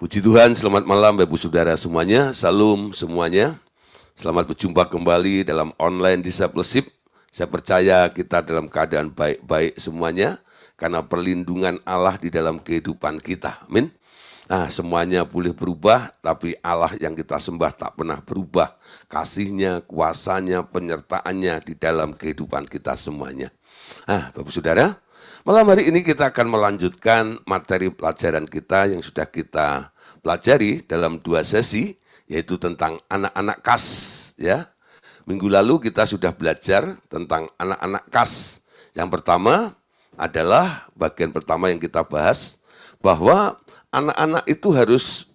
Puji Tuhan, selamat malam Bapak Ibu Saudara semuanya, Salam semuanya. Selamat berjumpa kembali dalam online discipleship. Saya percaya kita dalam keadaan baik-baik semuanya, karena perlindungan Allah di dalam kehidupan kita. Amin. Nah, semuanya boleh berubah, tapi Allah yang kita sembah tak pernah berubah. Kasih-Nya, kuasanya, penyertaannya di dalam kehidupan kita semuanya. Nah, Bapak Saudara, malam hari ini kita akan melanjutkan materi pelajaran kita yang sudah kita pelajari dalam 2 sesi, yaitu tentang anak-anak kas. Ya, minggu lalu kita sudah belajar tentang anak-anak kas. Yang pertama adalah bagian pertama yang kita bahas, bahwa anak-anak itu harus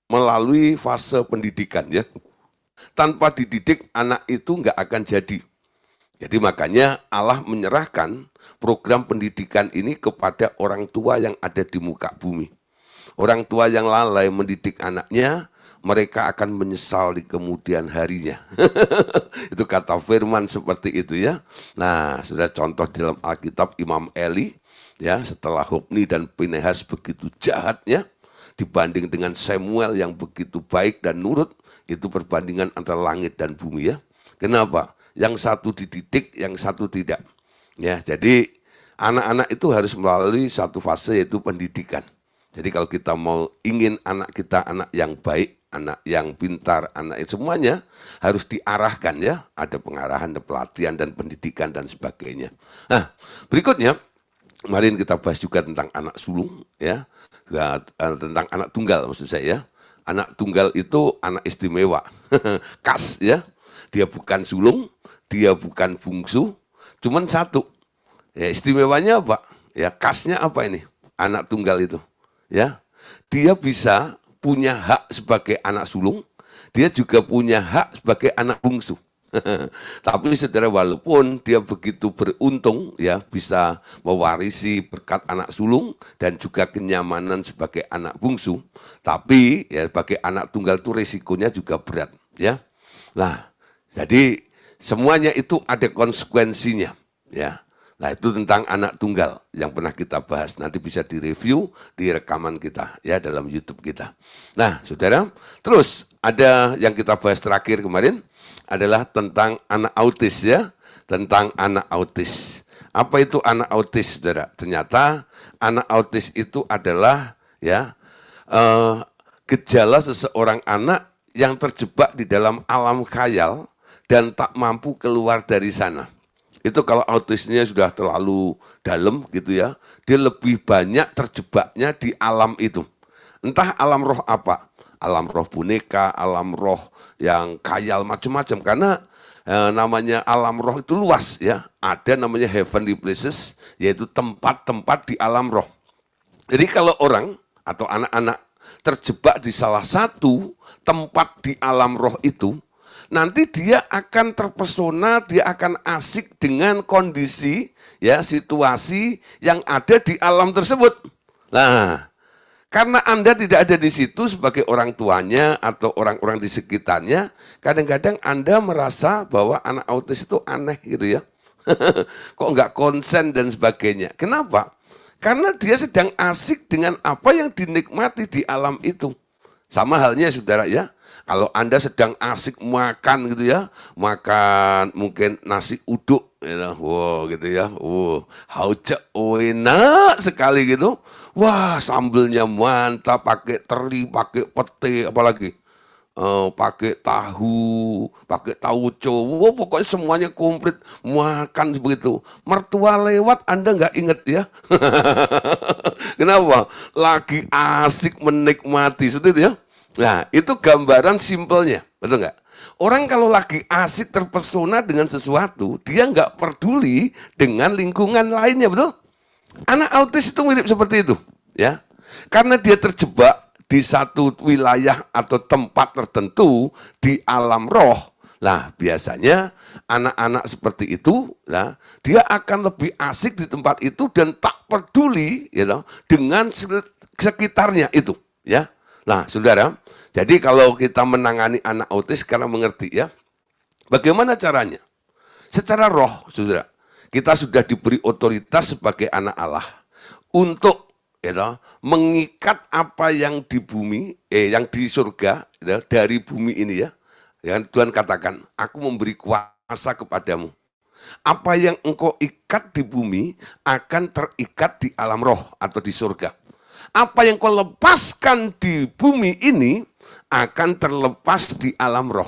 melalui fase pendidikan. Ya, tanpa dididik anak itu nggak akan jadi. Jadi makanya Allah menyerahkan program pendidikan ini kepada orang tua yang ada di muka bumi. Orang tua yang lalai mendidik anaknya, mereka akan menyesal di kemudian harinya. Itu kata firman seperti itu ya. Nah, sudah contoh dalam Alkitab Imam Eli, ya, setelah Hofni dan Pinehas begitu jahatnya, dibanding dengan Samuel yang begitu baik dan nurut, itu perbandingan antara langit dan bumi ya. Kenapa? Yang satu dididik, yang satu tidak. Ya, jadi anak-anak itu harus melalui satu fase, yaitu pendidikan. Jadi kalau kita mau ingin anak kita anak yang baik, anak yang pintar, anak semuanya harus diarahkan ya. Ada pengarahan, ada pelatihan dan pendidikan dan sebagainya. Nah, berikutnya kemarin kita bahas juga tentang anak sulung ya. Tentang anak tunggal maksud saya ya. Anak tunggal itu anak istimewa. Kas ya. Dia bukan sulung, dia bukan bungsu, cuman satu. Ya, istimewanya apa? Ya, kasnya apa ini? Anak tunggal itu. Ya, dia bisa punya hak sebagai anak sulung, dia juga punya hak sebagai anak bungsu. Tapi saudara, walaupun dia begitu beruntung ya bisa mewarisi berkat anak sulung dan juga kenyamanan sebagai anak bungsu, tapi ya sebagai anak tunggal itu resikonya juga berat ya. Nah, jadi semuanya itu ada konsekuensinya ya. Nah, itu tentang anak tunggal yang pernah kita bahas. Nanti bisa direview di rekaman kita ya dalam YouTube kita. Nah, saudara, terus ada yang kita bahas terakhir kemarin adalah tentang anak autis ya, tentang anak autis. Apa itu anak autis, saudara? Ternyata anak autis itu adalah ya gejala seseorang anak yang terjebak di dalam alam khayal dan tak mampu keluar dari sana. Itu kalau autisnya sudah terlalu dalam gitu ya, dia lebih banyak terjebaknya di alam itu. Entah alam roh apa, alam roh boneka, alam roh yang khayal macam-macam. Karena namanya alam roh itu luas ya. Ada namanya heavenly places, yaitu tempat-tempat di alam roh. Jadi kalau orang atau anak-anak terjebak di salah satu tempat di alam roh itu, nanti dia akan terpesona, dia akan asik dengan kondisi, ya, situasi yang ada di alam tersebut. Nah, karena Anda tidak ada di situ sebagai orang tuanya atau orang-orang di sekitarnya, kadang-kadang Anda merasa bahwa anak autis itu aneh gitu ya. Kok nggak konsen dan sebagainya. Kenapa? Karena dia sedang asik dengan apa yang dinikmati di alam itu. Sama halnya saudara ya. Kalau Anda sedang asik makan gitu ya, makan mungkin nasi uduk, gitu. Wow gitu ya, hauce enak sekali gitu. Wah, sambelnya mantap, pakai teri, pakai pete, apalagi pakai tahu, pakai tauco. Wow, pokoknya semuanya komplit, makan begitu. Mertua lewat Anda nggak inget ya? Kenapa? Lagi asik menikmati, seperti itu ya. Nah, itu gambaran simpelnya, betul nggak? Orang kalau lagi asik terpesona dengan sesuatu, dia nggak peduli dengan lingkungan lainnya, betul? Anak autis itu mirip seperti itu, ya. Karena dia terjebak di satu wilayah atau tempat tertentu di alam roh. Nah, biasanya anak-anak seperti itu, nah, dia akan lebih asik di tempat itu dan tak peduli, gitu, dengan sekitarnya itu, ya. Nah, saudara, jadi kalau kita menangani anak autis, sekarang mengerti ya. Bagaimana caranya? Secara roh, saudara, kita sudah diberi otoritas sebagai anak Allah untuk ya, mengikat apa yang di bumi, yang di surga, ya, dari bumi ini ya. Ya, Tuhan katakan, aku memberi kuasa kepadamu. Apa yang engkau ikat di bumi akan terikat di alam roh atau di surga. Apa yang kau lepaskan di bumi ini akan terlepas di alam roh.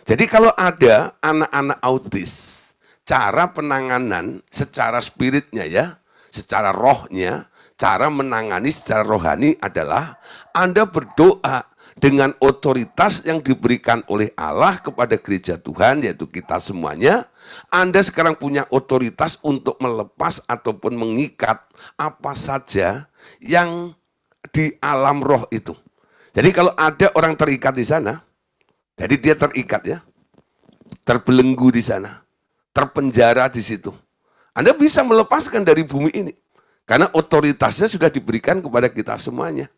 Jadi kalau ada anak-anak autis, cara penanganan secara spiritnya ya, secara rohnya, cara menangani secara rohani adalah Anda berdoa dengan otoritas yang diberikan oleh Allah kepada gereja Tuhan, yaitu kita semuanya. Anda sekarang punya otoritas untuk melepas ataupun mengikat apa saja yang di alam roh itu. Jadi kalau ada orang terikat di sana, jadi dia terikat ya, terbelenggu di sana, terpenjara di situ. Anda bisa melepaskan dari bumi ini. Karena otoritasnya sudah diberikan kepada kita semuanya.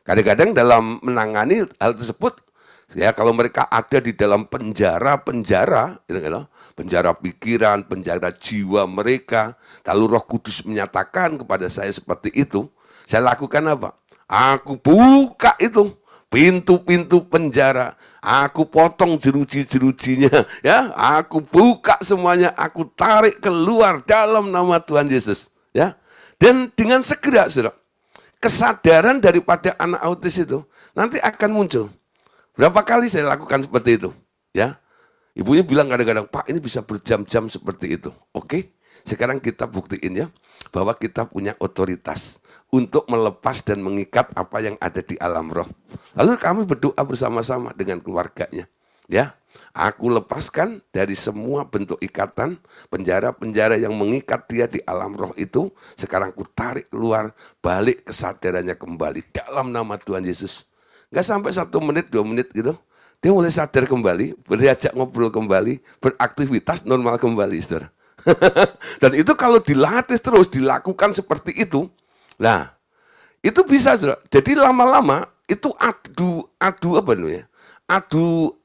Kadang-kadang dalam menangani hal tersebut, ya kalau mereka ada di dalam penjara-penjara, penjara pikiran, penjara jiwa mereka, lalu Roh Kudus menyatakan kepada saya seperti itu, saya lakukan apa? Aku buka itu pintu-pintu penjara, aku potong jeruji-jerujinya, ya, aku buka semuanya, aku tarik keluar dalam nama Tuhan Yesus, ya. Dan dengan segera, saudara, kesadaran daripada anak autis itu nanti akan muncul. Berapa kali saya lakukan seperti itu, ya. Ibunya bilang kadang-kadang, Pak, ini bisa berjam-jam seperti itu. Oke, sekarang kita buktiin ya, bahwa kita punya otoritas untuk melepas dan mengikat apa yang ada di alam roh. Lalu kami berdoa bersama-sama dengan keluarganya. Ya, aku lepaskan dari semua bentuk ikatan, penjara-penjara yang mengikat dia di alam roh itu. Sekarang aku tarik keluar, balik kesadarannya kembali dalam nama Tuhan Yesus. Nggak sampai 1 menit, 2 menit gitu. Dia mulai sadar kembali, berdiajak ngobrol kembali, beraktivitas normal kembali, saudara. Dan itu kalau dilatih terus, dilakukan seperti itu, nah, itu bisa, saudara. Jadi lama-lama itu adu apa namanya? Adu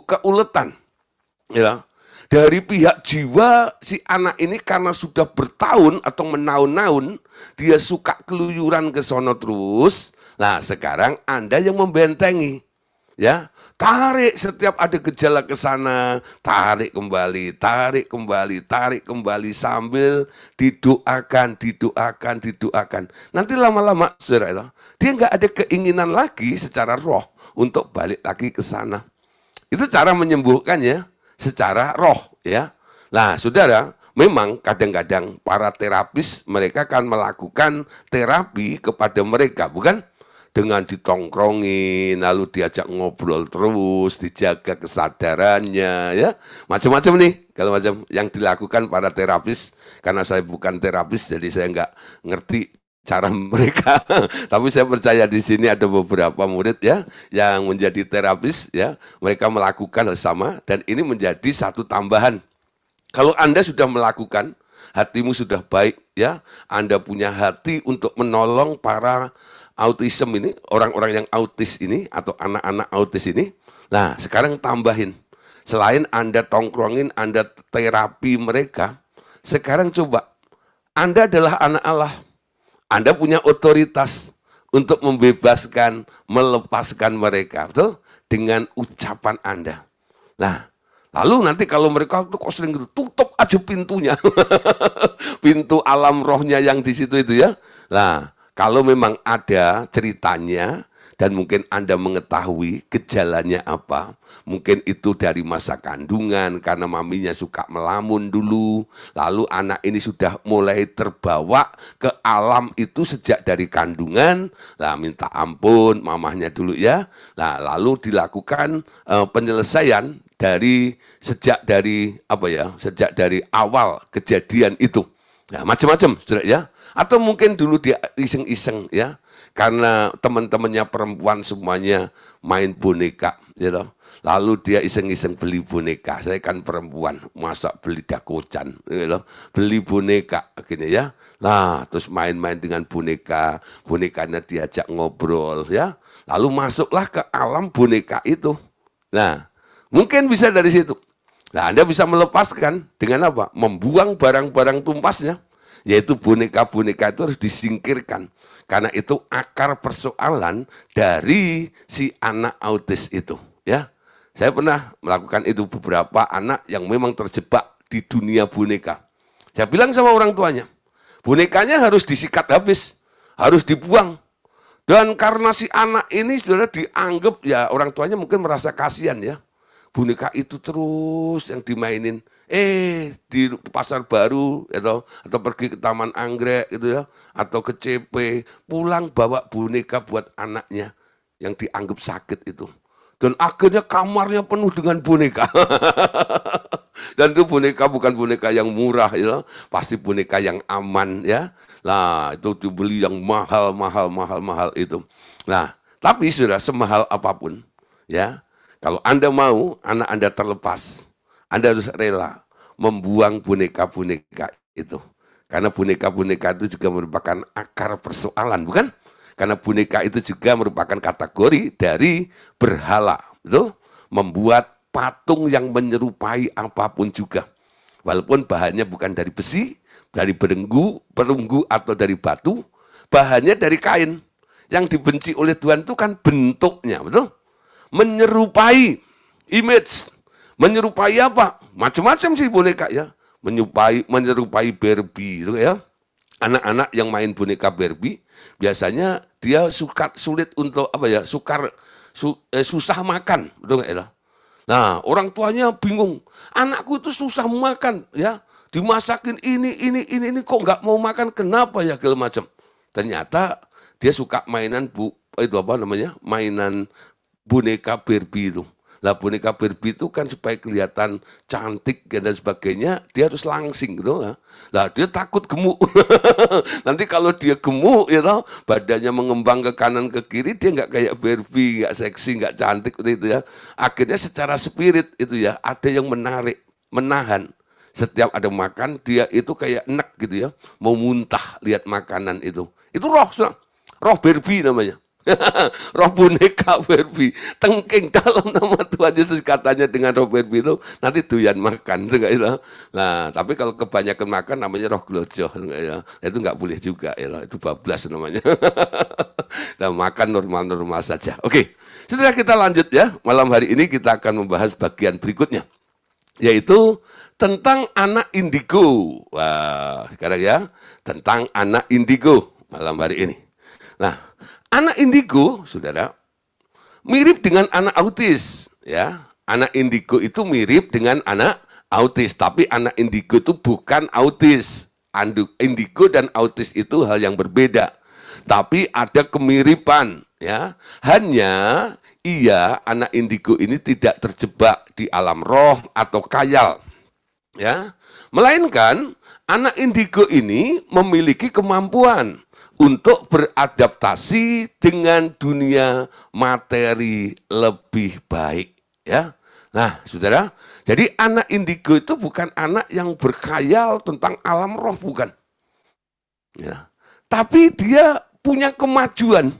keuletan. Ya. Dari pihak jiwa si anak ini karena sudah bertahun atau menahun-nahun dia suka keluyuran ke sono terus. Nah, sekarang Anda yang membentengi. Ya, tarik setiap ada gejala ke sana, tarik kembali, tarik kembali, tarik kembali sambil didoakan, didoakan, didoakan. Nanti lama-lama, saudara, dia nggak ada keinginan lagi secara roh untuk balik lagi ke sana. Itu cara menyembuhkannya secara roh, ya. Nah, saudara, memang kadang-kadang para terapis mereka akan melakukan terapi kepada mereka, bukan? Dengan ditongkrongin, lalu diajak ngobrol terus, dijaga kesadarannya, ya, macam-macam nih. Kalau macam yang dilakukan para terapis, karena saya bukan terapis, jadi saya nggak ngerti cara mereka. Tapi saya percaya di sini ada beberapa murid ya yang menjadi terapis, ya, mereka melakukan hal sama dan ini menjadi satu tambahan. Kalau Anda sudah melakukan, hatimu sudah baik, ya, Anda punya hati untuk menolong para autism ini, orang-orang yang autis ini, atau anak-anak autis ini. Nah, sekarang tambahin. Selain Anda tongkrongin, Anda terapi mereka, sekarang coba, Anda adalah anak Allah. Anda punya otoritas untuk membebaskan, melepaskan mereka. Betul? Dengan ucapan Anda. Nah, lalu nanti kalau mereka tuh kok sering gitu, tutup aja pintunya. Pintu alam rohnya yang di situ itu ya. Nah, kalau memang ada ceritanya dan mungkin Anda mengetahui gejalanya apa, mungkin itu dari masa kandungan karena maminya suka melamun dulu, lalu anak ini sudah mulai terbawa ke alam itu sejak dari kandungan, lah minta ampun mamahnya dulu ya, nah lalu dilakukan penyelesaian dari sejak dari awal kejadian itu, nah macam-macam, saudara ya. Atau mungkin dulu dia iseng-iseng ya, karena teman-temannya perempuan semuanya main boneka, gitu. Lalu dia iseng-iseng beli boneka. Saya kan perempuan, masa beli dakocan, gitu. Beli boneka, gini ya. Nah, terus main-main dengan boneka, bonekanya diajak ngobrol ya. Lalu masuklah ke alam boneka itu. Nah, mungkin bisa dari situ. Nah, Anda bisa melepaskan dengan apa? Membuang barang-barang tumpasnya. yaitu boneka-boneka itu harus disingkirkan. Karena itu akar persoalan dari si anak autis itu. Ya, saya pernah melakukan itu beberapa anak yang memang terjebak di dunia boneka. Saya bilang sama orang tuanya, bonekanya harus disikat habis, harus dibuang. Dan karena si anak ini sudah dianggap, ya orang tuanya mungkin merasa kasihan ya. Boneka itu terus yang dimainin. Di pasar baru atau pergi ke Taman Anggrek gitu ya, atau ke CP, pulang bawa boneka buat anaknya yang dianggap sakit itu. Dan akhirnya kamarnya penuh dengan boneka. Dan itu boneka bukan boneka yang murah ya, pasti boneka yang aman ya. Nah, itu dibeli yang mahal itu. Nah, tapi sudah semahal apapun ya, kalau Anda mau anak Anda terlepas, Anda harus rela membuang boneka-boneka itu. Karena boneka-boneka itu juga merupakan akar persoalan, bukan? Karena boneka itu juga merupakan kategori dari berhala. Betul? Membuat patung yang menyerupai apapun juga. Walaupun bahannya bukan dari besi, dari perunggu atau dari batu, bahannya dari kain. Yang dibenci oleh Tuhan itu kan bentuknya, betul? Menyerupai image. Menyerupai apa? Macam-macam sih boneka ya. Menyerupai Barbie itu ya. Anak-anak yang main boneka Barbie biasanya dia sulit untuk apa ya? Susah makan, betul nggak ya? Nah, orang tuanya bingung. Anakku itu susah makan ya. Dimasakin ini kok nggak mau makan, kenapa ya segala macam. Ternyata dia suka mainan mainan boneka Barbie itu. Lah boneka Barbie itu kan supaya kelihatan cantik dan sebagainya, dia harus langsing gitu lah. Lah dia takut gemuk. Nanti kalau dia gemuk ya tahu, badannya mengembang ke kanan ke kiri, dia nggak kayak Barbie, nggak seksi, nggak cantik gitu ya. Akhirnya secara spirit itu ya, ada yang menarik, menahan. Setiap ada makan, dia itu kayak enek gitu ya, mau muntah lihat makanan itu. Itu roh Barbie namanya. Roh boneka Barbie, tengking dalam nama Tuhan Yesus katanya dengan roh Barbie itu nanti doyan makan, itu. Nah, tapi kalau kebanyakan makan namanya roh glojo, ya. Itu nggak boleh juga, ya. Itu bablas namanya. Nah, makan normal-normal saja. Oke, setelah kita lanjut ya, malam hari ini kita akan membahas bagian berikutnya, yaitu tentang anak indigo. Wah, sekarang ya, tentang anak indigo malam hari ini. Nah, anak indigo, saudara, mirip dengan anak autis, ya. Anak indigo itu mirip dengan anak autis, tapi anak indigo itu bukan autis. Indigo dan autis itu hal yang berbeda, tapi ada kemiripan, ya. Hanya anak indigo ini tidak terjebak di alam roh atau khayal, ya. Melainkan anak indigo ini memiliki kemampuan untuk beradaptasi dengan dunia materi lebih baik, ya. Nah, saudara, jadi anak indigo itu bukan anak yang berkhayal tentang alam roh, bukan. Ya. Tapi dia punya kemajuan,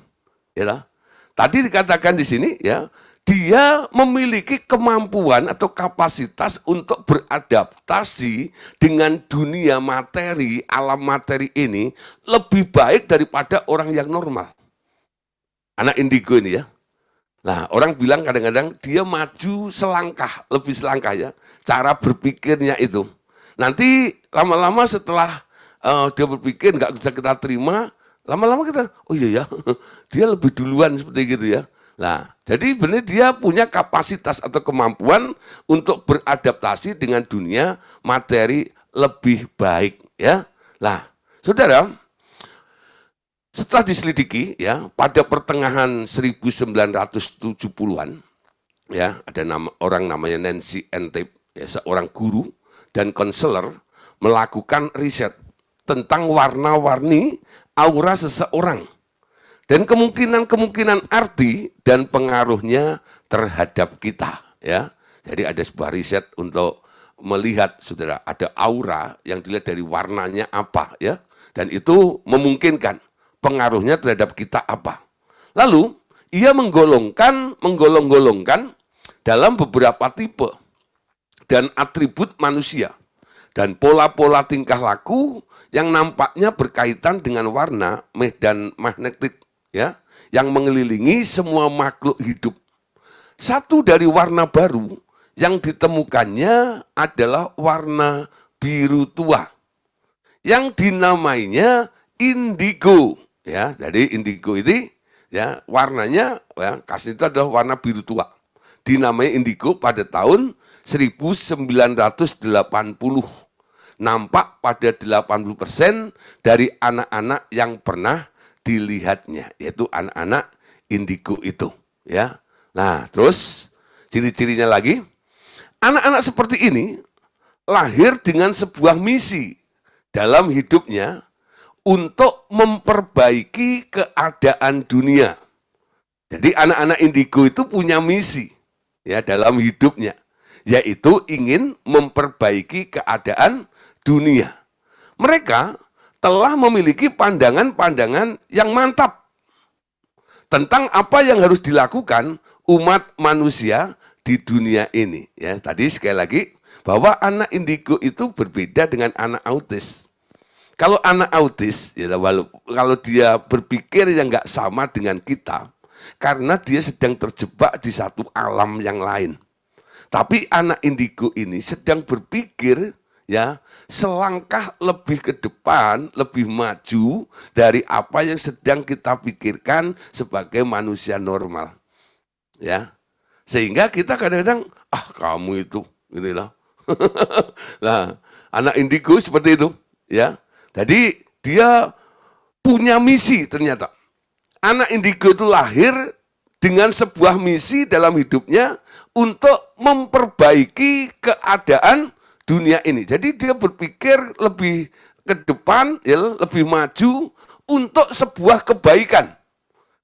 ya. Tadi dikatakan di sini, ya, dia memiliki kemampuan atau kapasitas untuk beradaptasi dengan dunia materi, alam materi ini lebih baik daripada orang yang normal. Anak indigo ini ya. Nah, orang bilang kadang-kadang dia maju selangkah, lebih selangkah ya. Cara berpikirnya itu. Nanti lama-lama setelah dia berpikir nggak bisa kita terima, lama-lama kita, oh iya ya, dia lebih duluan seperti gitu ya. Nah, jadi benar dia punya kapasitas atau kemampuan untuk beradaptasi dengan dunia materi lebih baik, ya. Nah, saudara, setelah diselidiki, ya, pada pertengahan 1970-an, ya, ada orang namanya Nancy Entep, ya, seorang guru dan konselor melakukan riset tentang warna-warni aura seseorang. Dan kemungkinan arti dan pengaruhnya terhadap kita, ya. Jadi ada sebuah riset untuk melihat, saudara, ada aura yang dilihat dari warnanya apa, ya. Dan itu memungkinkan pengaruhnya terhadap kita apa. Lalu ia menggolong-golongkan dalam beberapa tipe dan atribut manusia dan pola-pola tingkah laku yang nampaknya berkaitan dengan warna medan magnetik ya, yang mengelilingi semua makhluk hidup. Satu dari warna baru yang ditemukannya adalah warna biru tua yang dinamainya indigo ya. Jadi indigo ini ya warnanya ya, kasih itu adalah warna biru tua. Dinamai indigo pada tahun 1980. Nampak pada 80% dari anak-anak yang pernah dilihatnya, yaitu anak-anak indigo itu. Ya, nah terus ciri-cirinya lagi, anak-anak seperti ini lahir dengan sebuah misi dalam hidupnya untuk memperbaiki keadaan dunia. Jadi anak-anak indigo itu punya misi ya dalam hidupnya, yaitu ingin memperbaiki keadaan dunia. Mereka telah memiliki pandangan-pandangan yang mantap tentang apa yang harus dilakukan umat manusia di dunia ini. Ya, tadi sekali lagi bahwa anak indigo itu berbeda dengan anak autis. Kalau anak autis, ya, kalau dia berpikir yang nggak sama dengan kita, karena dia sedang terjebak di satu alam yang lain. Tapi anak indigo ini sedang berpikir ya selangkah lebih ke depan, lebih maju dari apa yang sedang kita pikirkan sebagai manusia normal. Ya. Sehingga kita kadang-kadang kamu itu gitu loh. Nah, anak indigo seperti itu, ya. Jadi dia punya misi ternyata. Anak indigo itu lahir dengan sebuah misi dalam hidupnya untuk memperbaiki keadaan dunia ini. Jadi dia berpikir lebih ke depan, ya, lebih maju untuk sebuah kebaikan,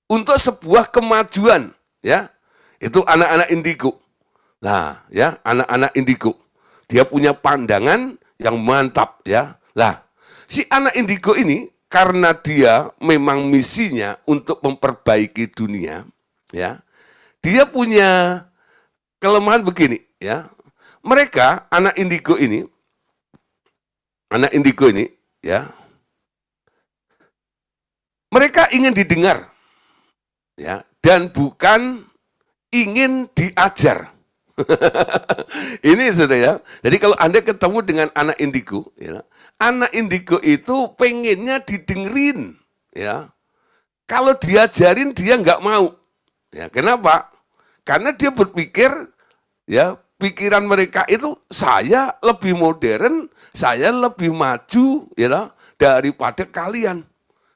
untuk sebuah kemajuan, ya. Itu anak-anak indigo. Nah, ya, anak-anak indigo. Dia punya pandangan yang mantap, ya. Lah, si anak indigo ini karena dia memang misinya untuk memperbaiki dunia, ya. Dia punya kelemahan begini, ya. Mereka anak indigo ini, ya. Mereka ingin didengar, ya, dan bukan ingin diajar. Ini saudara ya. Jadi kalau Anda ketemu dengan anak indigo, ya, anak indigo itu pengennya didengerin, ya. Kalau diajarin dia nggak mau. Ya, kenapa? Karena dia berpikir, ya, pikiran mereka itu saya lebih modern, saya lebih maju, ya, daripada kalian.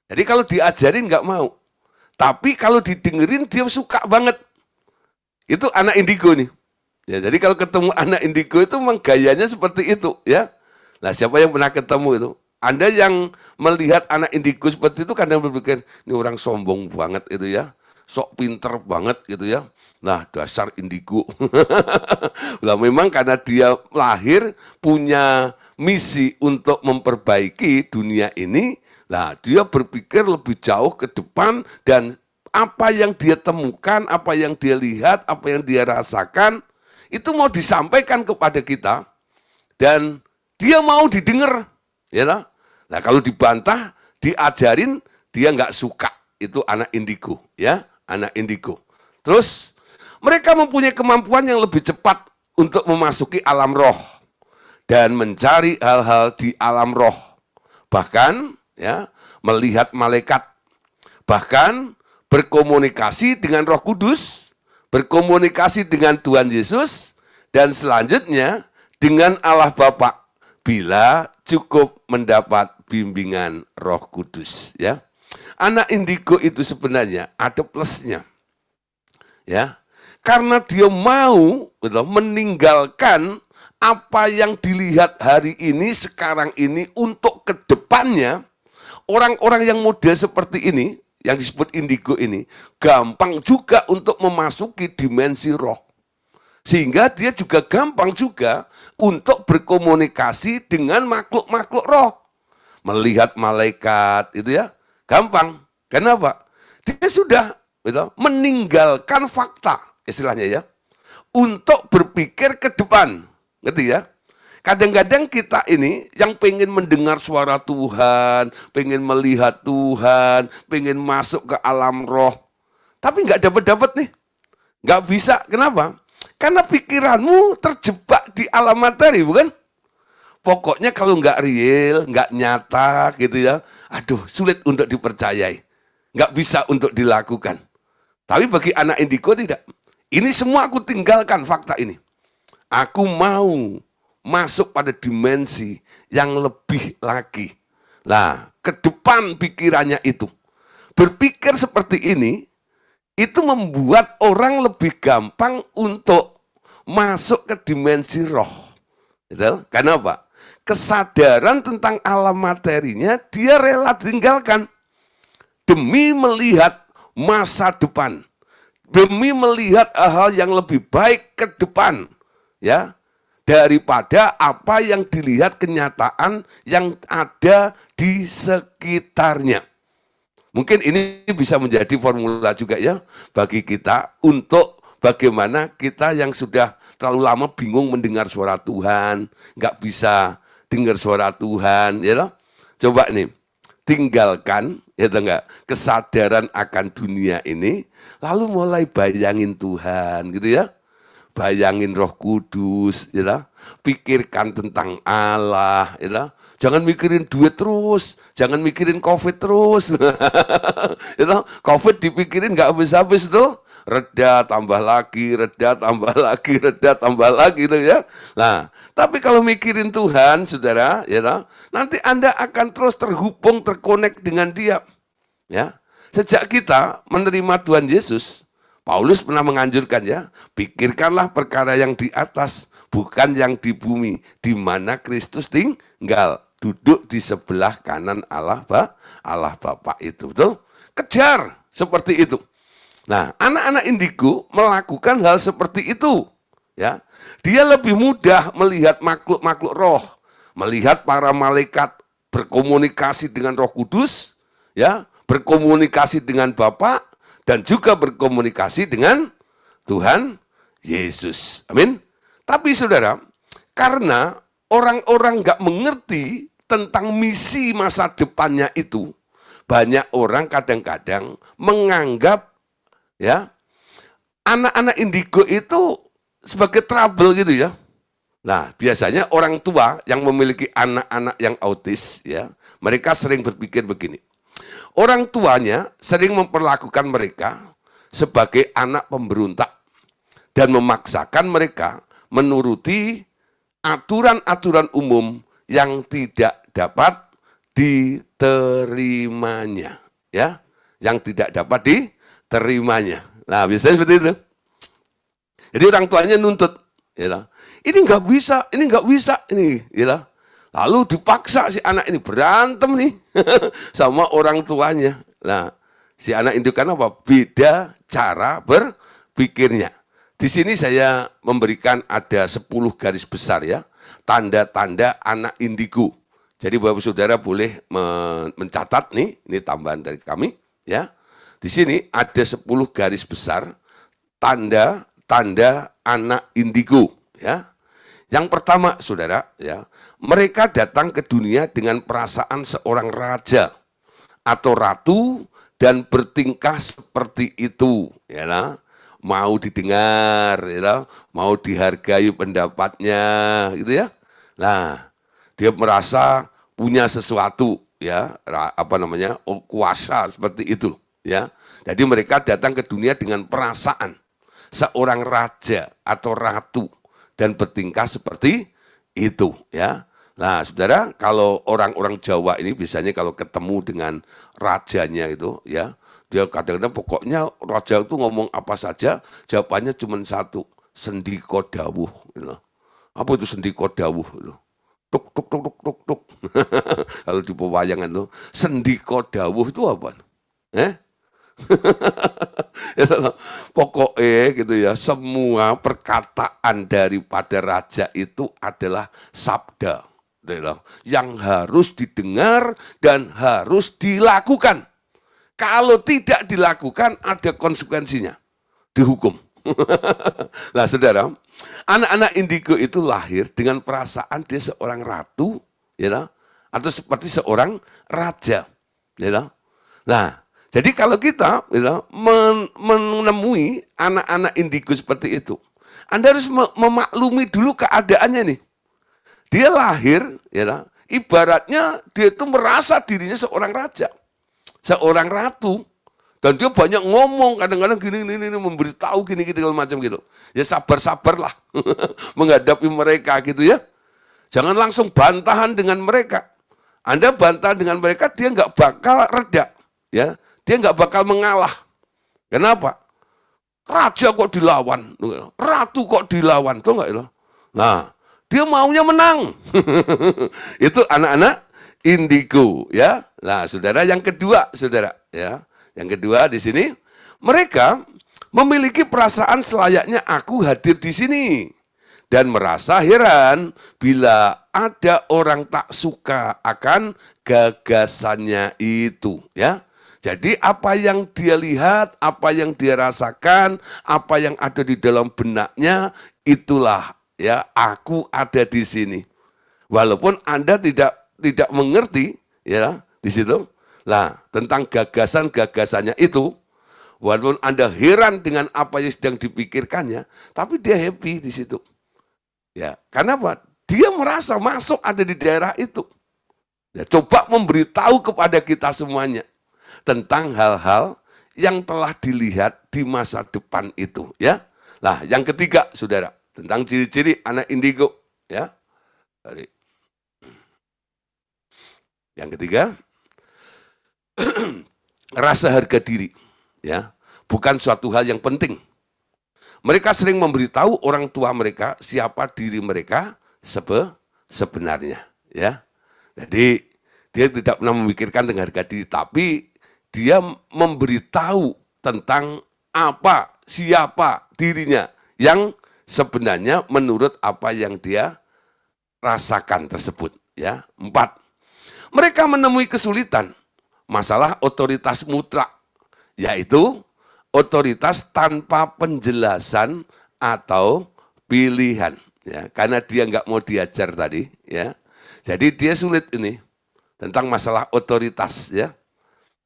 Jadi kalau diajarin nggak mau. Tapi kalau didengerin dia suka banget. Itu anak indigo nih. Ya, jadi kalau ketemu anak indigo itu memang gayanya seperti itu, ya. Nah, siapa yang pernah ketemu itu? Anda yang melihat anak indigo seperti itu kadang berpikir, ini orang sombong banget itu ya. Sok pinter banget gitu ya. Nah, dasar indigo. Lah memang karena dia lahir punya misi untuk memperbaiki dunia ini, nah dia berpikir lebih jauh ke depan dan apa yang dia temukan, apa yang dia lihat, apa yang dia rasakan, itu mau disampaikan kepada kita dan dia mau didengar, ya. Nah kalau dibantah, diajarin, dia nggak suka. Itu anak indigo, ya, anak indigo. Terus mereka mempunyai kemampuan yang lebih cepat untuk memasuki alam roh dan mencari hal-hal di alam roh, bahkan ya melihat malaikat, bahkan berkomunikasi dengan Roh Kudus, berkomunikasi dengan Tuhan Yesus, dan selanjutnya dengan Allah Bapa bila cukup mendapat bimbingan Roh Kudus. Ya, anak indigo itu sebenarnya ada plusnya, ya, karena dia mau meninggalkan apa yang dilihat hari ini, sekarang ini untuk kedepannya. Orang-orang yang model seperti ini, yang disebut indigo ini, gampang juga untuk memasuki dimensi roh. Sehingga dia juga gampang juga untuk berkomunikasi dengan makhluk-makhluk roh. Melihat malaikat, itu ya, gampang. Kenapa? Dia sudah meninggalkan fakta, istilahnya ya, untuk berpikir ke depan. Ngerti ya? Kadang-kadang kita ini yang pengen mendengar suara Tuhan, pengen melihat Tuhan, pengen masuk ke alam roh, tapi nggak dapat-dapat nih. Nggak bisa, kenapa? Karena pikiranmu terjebak di alam materi, bukan? Pokoknya kalau nggak real, nggak nyata gitu ya, aduh sulit untuk dipercayai. Nggak bisa untuk dilakukan. Tapi bagi anak indigo tidak. Ini semua aku tinggalkan fakta ini. Aku mau masuk pada dimensi yang lebih lagi. Nah, ke depan pikirannya itu. Berpikir seperti ini, itu membuat orang lebih gampang untuk masuk ke dimensi roh. Gitu? Karena apa? Kesadaran tentang alam materinya dia rela tinggalkan demi melihat masa depan, demi melihat hal yang lebih baik ke depan, ya, daripada apa yang dilihat kenyataan yang ada di sekitarnya. Mungkin ini bisa menjadi formula juga ya bagi kita untuk bagaimana kita yang sudah terlalu lama bingung mendengar suara Tuhan, nggak bisa dengar suara Tuhan, ya loh. Coba nih, tinggalkan, ya enggak, kesadaran akan dunia ini, lalu mulai bayangin Tuhan, gitu ya. Bayangin Roh Kudus, ya loh. Pikirkan tentang Allah, ya loh. Jangan mikirin duit terus, jangan mikirin COVID terus. Itu COVID dipikirin nggak habis-habis tuh. Reda tambah lagi, reda tambah lagi, reda tambah lagi gitu ya. Nah, tapi kalau mikirin Tuhan, saudara, ya toh, nanti Anda akan terus terhubung, terkonek dengan Dia. Ya, sejak kita menerima Tuhan Yesus, Paulus pernah menganjurkan ya, pikirkanlah perkara yang di atas, bukan yang di bumi, di mana Kristus tinggal, duduk di sebelah kanan Allah Bapa itu, betul? Kejar seperti itu. Nah, anak-anak indigo melakukan hal seperti itu, ya. Dia lebih mudah melihat makhluk-makhluk roh, melihat para malaikat berkomunikasi dengan Roh Kudus, ya, berkomunikasi dengan Bapa dan juga berkomunikasi dengan Tuhan Yesus. Amin. Tapi saudara, karena orang-orang nggak mengerti tentang misi masa depannya itu, banyak orang kadang-kadang menganggap ya anak-anak indigo itu sebagai trouble gitu ya. Nah, biasanya orang tua yang memiliki anak-anak yang autis ya, mereka sering berpikir begini. Orang tuanya sering memperlakukan mereka sebagai anak pemberontak dan memaksakan mereka menuruti aturan-aturan umum yang tidak dapat diterimanya, ya, yang tidak dapat diterimanya. Nah, biasanya seperti itu. Jadi orang tuanya nuntut, ya, ini nggak bisa, ini nggak bisa, ini, ya. Lalu dipaksa si anak ini berantem nih sama orang tuanya. Nah, si anak itu kan apa? Beda cara berpikirnya. Di sini saya memberikan ada 10 garis besar ya, tanda-tanda anak indigo. Jadi Bapak Saudara boleh mencatat nih, ini tambahan dari kami ya. Di sini ada 10 garis besar tanda-tanda anak indigo ya. Yang pertama, saudara, ya, mereka datang ke dunia dengan perasaan seorang raja atau ratu dan bertingkah seperti itu, ya, nah, mau didengar, ya, mau dihargai pendapatnya, gitu ya. Nah, dia merasa punya sesuatu, ya, apa namanya, kuasa seperti itu, ya. Jadi mereka datang ke dunia dengan perasaan seorang raja atau ratu dan bertingkah seperti itu, ya. Nah, saudara, kalau orang-orang Jawa ini biasanya kalau ketemu dengan rajanya itu, ya, dia kadang-kadang pokoknya raja itu ngomong apa saja, jawabannya cuma satu, sendiko dawuh. Gitu. Apa itu sendiko dawuh? Gitu. Tuk, tuk, tuk, tuk, tuk, tuk. Kalau di pewayangan itu, sendiko dawuh itu apa? Pokoknya gitu ya, semua perkataan daripada raja itu adalah sabda yang harus didengar dan harus dilakukan. Kalau tidak dilakukan ada konsekuensinya, dihukum. Nah, saudara, Anak-anak indigo itu lahir dengan perasaan dia seorang ratu, ya know, atau seperti seorang raja. Ya know. Nah, jadi kalau kita you know, menemui anak-anak indigo seperti itu, Anda harus memaklumi dulu keadaannya nih. Dia lahir, ya know, ibaratnya dia itu merasa dirinya seorang raja, seorang ratu. Dan dia banyak ngomong, kadang-kadang gini, memberitahu gini, segala macam gitu. Ya sabar-sabarlah menghadapi mereka gitu ya. Jangan langsung bantahan dengan mereka. Anda bantah dengan mereka, dia nggak bakal reda. Ya, dia nggak bakal mengalah. Kenapa? Raja kok dilawan, ratu kok dilawan, tuh nggak itu? Nah, dia maunya menang. Itu anak-anak indigo, ya. Nah, saudara, yang kedua, saudara, ya. Yang kedua di sini, mereka memiliki perasaan selayaknya aku hadir di sini dan merasa heran bila ada orang tak suka akan gagasannya itu, ya. Jadi apa yang dia lihat, apa yang dia rasakan, apa yang ada di dalam benaknya, itulah ya aku ada di sini. Walaupun Anda tidak mengerti, ya di situ. Nah, tentang gagasan-gagasannya itu, walaupun Anda heran dengan apa yang sedang dipikirkannya, tapi dia happy di situ. Ya, karena apa? Dia merasa masuk ada di daerah itu. Ya, coba memberitahu kepada kita semuanya tentang hal-hal yang telah dilihat di masa depan itu, ya. Nah, yang ketiga, saudara, tentang ciri-ciri anak indigo, ya. Yang ketiga, rasa harga diri, ya, bukan suatu hal yang penting. Mereka sering memberitahu orang tua mereka siapa diri mereka sebenarnya, ya. Jadi dia tidak pernah memikirkan tentang harga diri, tapi dia memberitahu tentang apa, siapa dirinya yang sebenarnya menurut apa yang dia rasakan tersebut, ya. 4. Mereka menemui kesulitan masalah otoritas mutlak, yaitu otoritas tanpa penjelasan atau pilihan, ya, karena dia nggak mau diajar tadi, ya. Jadi dia sulit ini tentang masalah otoritas, ya.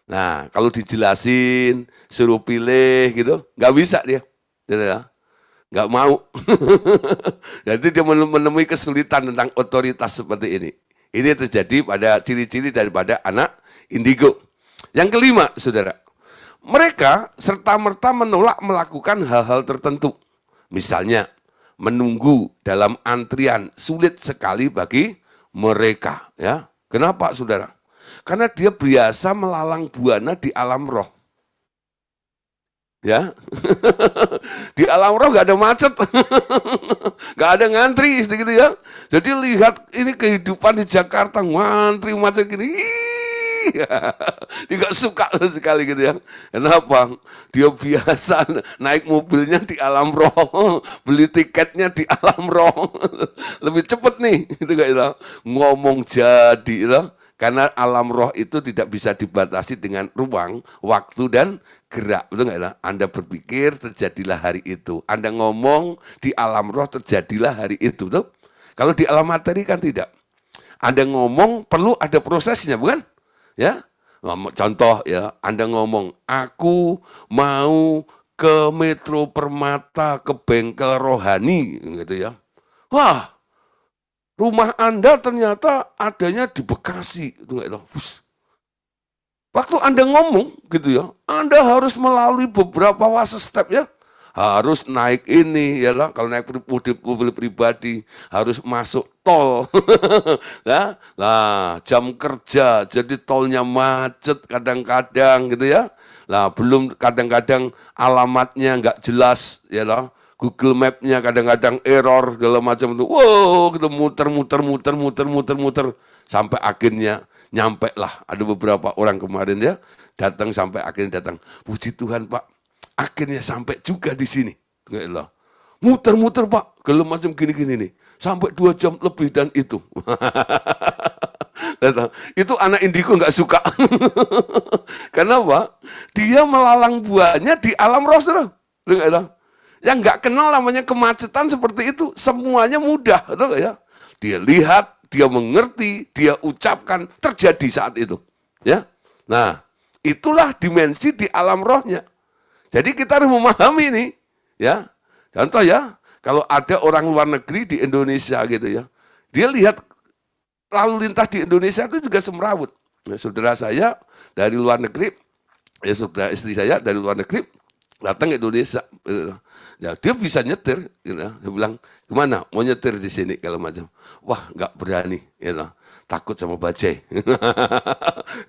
Nah, kalau dijelasin, suruh pilih gitu, nggak bisa dia, ya. Nggak mau. Jadi dia menemui kesulitan tentang otoritas seperti ini. Ini terjadi pada ciri-ciri daripada anak indigo. Yang kelima, saudara, mereka serta-merta menolak melakukan hal-hal tertentu. Misalnya, menunggu dalam antrian sulit sekali bagi mereka. Ya, kenapa, saudara? Karena dia biasa melalang buana di alam roh. Ya, di alam roh nggak ada macet, nggak ada ngantri, gitu ya. Jadi lihat ini kehidupan di Jakarta, ngantri macet gini, dia nggak suka sekali gitu ya. Kenapa? Dia biasa naik mobilnya di alam roh, beli tiketnya di alam roh, lebih cepet nih, gitu nggak itu? Ngomong jadi, gitu. Karena alam roh itu tidak bisa dibatasi dengan ruang, waktu, dan gerak, betul nggak ya? Anda berpikir terjadilah hari itu, Anda ngomong di alam roh terjadilah hari itu, betul? Kalau di alam materi kan tidak. Anda ngomong perlu ada prosesnya, bukan? Ya, contoh ya, Anda ngomong, aku mau ke Metro Permata, ke bengkel rohani, gitu ya. Wah, rumah Anda ternyata adanya di Bekasi, itu nggak? Waktu Anda ngomong gitu ya, Anda harus melalui beberapa fase step ya. Harus naik ini ya lah, kalau naik mobil pribadi harus masuk tol. Ya. Nah, jam kerja jadi tolnya macet kadang-kadang gitu ya. Nah, belum kadang-kadang alamatnya nggak jelas ya lah. Google Map-nya kadang-kadang error segala macam itu. Wow, kita muter sampai akhirnya nyampe lah. Ada beberapa orang kemarin ya datang sampai akhirnya datang. Puji Tuhan Pak, akhirnya sampai juga di sini. Muter-muter Pak, segala macam gini-gini nih. Sampai 2 jam lebih dan itu. Itu anak indigo nggak suka. Kenapa? Dia melalang buahnya di alam roh. Yang nggak kenal namanya kemacetan seperti itu, semuanya mudah, betul nggak ya? Dia lihat, dia mengerti, dia ucapkan, terjadi saat itu. Ya, nah itulah dimensi di alam rohnya. Jadi kita harus memahami ini, ya. Contoh ya, kalau ada orang luar negeri di Indonesia gitu ya, dia lihat lalu lintas di Indonesia itu juga semrawut. Nah, saudara saya dari luar negeri, ya saudara istri saya dari luar negeri datang ke Indonesia. Ya, dia bisa nyetir, gitu. Dia bilang, gimana mau nyetir di sini kalau macam, wah nggak berani, gitu. Takut sama bajai.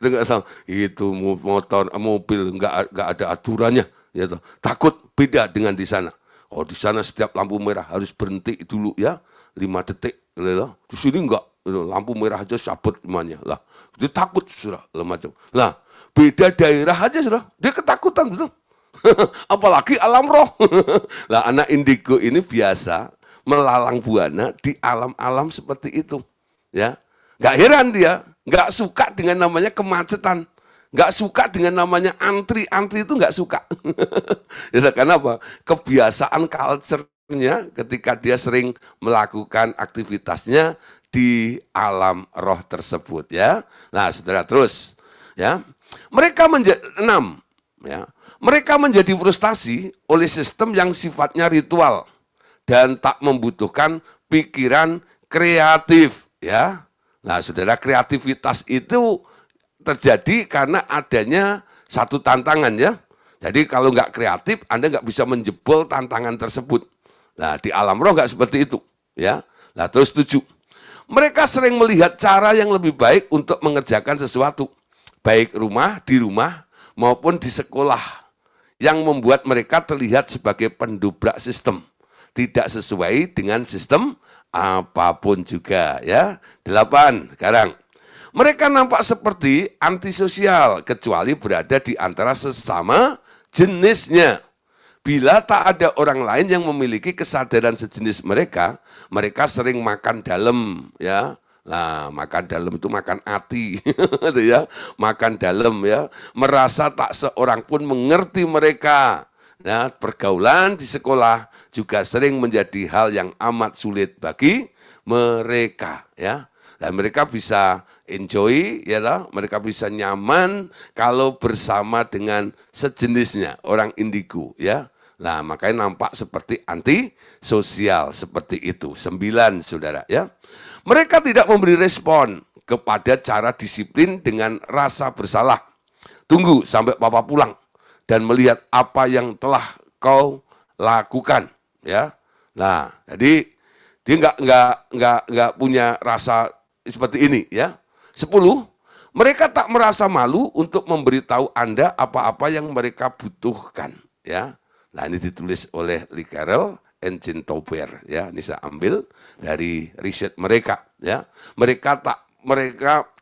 Itu nggak tahu, itu motor, mobil nggak ada aturannya, gitu. Takut, beda dengan di sana. Oh di sana setiap lampu merah harus berhenti dulu ya, 5 detik, gitu. Di sini enggak, gitu. Lampu merah aja sabut semuanya lah. Dia takut sudah, macam. Lah beda daerah aja sudah, dia ketakutan betul. Apalagi alam roh. Lah anak indigo ini biasa melalang buana di alam-alam seperti itu. Ya, nggak heran dia, nggak suka dengan namanya kemacetan, nggak suka dengan namanya antri itu nggak suka. Ya, kenapa? Kebiasaan culture-nya ketika dia sering melakukan aktivitasnya di alam roh tersebut ya. Nah, saudara terus ya. Mereka menjadi 6 ya. Mereka menjadi frustasi oleh sistem yang sifatnya ritual dan tak membutuhkan pikiran kreatif, ya. Nah, saudara, kreativitas itu terjadi karena adanya satu tantangan, ya. Jadi kalau nggak kreatif, Anda nggak bisa menjebol tantangan tersebut. Nah, di alam roh nggak seperti itu, ya. Nah, terus 7. Mereka sering melihat cara yang lebih baik untuk mengerjakan sesuatu, baik di rumah maupun di sekolah, yang membuat mereka terlihat sebagai pendobrak sistem, tidak sesuai dengan sistem apapun juga ya. 8 sekarang. Mereka nampak seperti antisosial kecuali berada di antara sesama jenisnya. Bila tak ada orang lain yang memiliki kesadaran sejenis mereka, mereka sering makan dalam ya. Nah, makan dalam itu makan hati, itu ya, makan dalam ya, merasa tak seorang pun mengerti mereka. Nah, pergaulan di sekolah juga sering menjadi hal yang amat sulit bagi mereka, ya. Dan mereka bisa enjoy, ya, mereka bisa nyaman kalau bersama dengan sejenisnya orang indigo, ya. Nah, makanya nampak seperti anti sosial seperti itu. 9, saudara, ya. Mereka tidak memberi respon kepada cara disiplin dengan rasa bersalah. Tunggu sampai papa pulang dan melihat apa yang telah kau lakukan, ya. Nah, jadi dia nggak punya rasa seperti ini, ya. 10. Mereka tak merasa malu untuk memberitahu Anda apa-apa yang mereka butuhkan, ya. Nah, ini ditulis oleh Lee Carroll and Jean Tauber, ya. Ini saya ambil dari riset mereka, ya. Mereka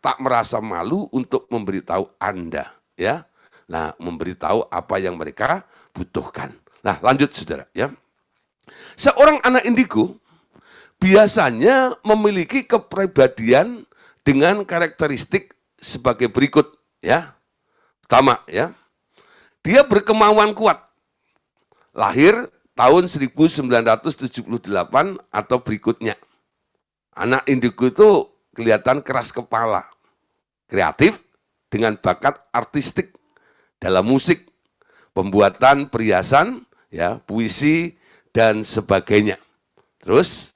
tak merasa malu untuk memberitahu Anda, ya. Nah, memberitahu apa yang mereka butuhkan. Nah, lanjut saudara, ya. Seorang anak indigo biasanya memiliki kepribadian dengan karakteristik sebagai berikut, ya. Pertama, ya. Dia berkemauan kuat. Lahir tahun 1978 atau berikutnya. Anak indigo itu kelihatan keras kepala, kreatif dengan bakat artistik dalam musik, pembuatan perhiasan, ya, puisi dan sebagainya. Terus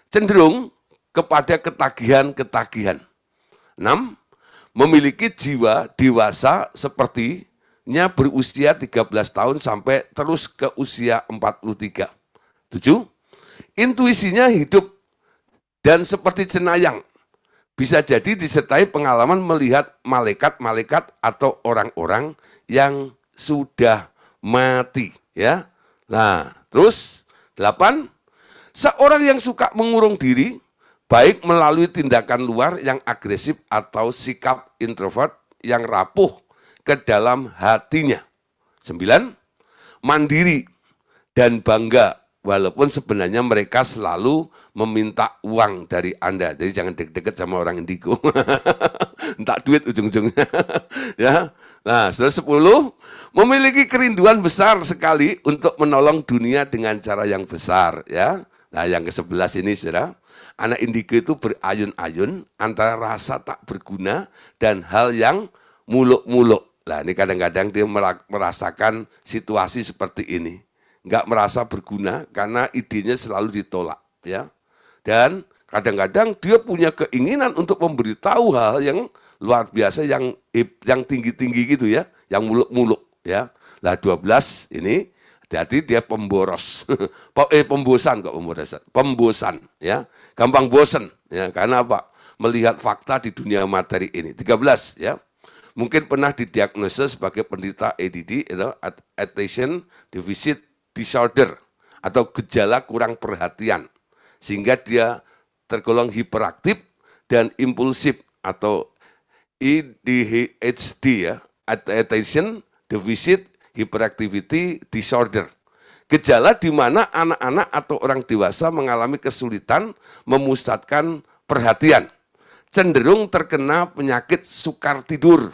cenderung kepada ketagihan-ketagihan. 6. Memiliki jiwa dewasa sepertinya berusia 13 tahun sampai terus ke usia 43. 7. Intuisinya hidup dan seperti cenayang. Bisa jadi disertai pengalaman melihat malaikat-malaikat atau orang-orang yang sudah mati, ya. Nah, terus 8. Seorang yang suka mengurung diri, baik melalui tindakan luar yang agresif atau sikap introvert yang rapuh ke dalam hatinya. 9. Mandiri dan bangga, walaupun sebenarnya mereka selalu meminta uang dari Anda. Jadi jangan deket-deket sama orang indigo. Minta duit ujung-ujungnya. Ya. Nah, saudara 10, memiliki kerinduan besar sekali untuk menolong dunia dengan cara yang besar, ya. Nah, yang ke-11 ini, saudara, anak indigo itu berayun-ayun antara rasa tak berguna dan hal yang muluk-muluk. Nah, ini kadang-kadang dia merasakan situasi seperti ini. Nggak merasa berguna karena idenya selalu ditolak, ya. Dan kadang-kadang dia punya keinginan untuk memberitahu hal yang luar biasa, yang tinggi-tinggi gitu ya, yang muluk-muluk ya. Lah 12 ini hati-hati, dia pemboros. Pembosan kok, pembosan ya. Gampang bosan ya, karena apa? Melihat fakta di dunia materi ini. 13 ya. Mungkin pernah didiagnosis sebagai penderita ADD, Attention Deficit Disorder, atau gejala kurang perhatian, sehingga dia tergolong hiperaktif dan impulsif, atau ADHD ya, Attention Deficit Hyperactivity Disorder. Gejala di mana anak-anak atau orang dewasa mengalami kesulitan memusatkan perhatian, cenderung terkena penyakit sukar tidur,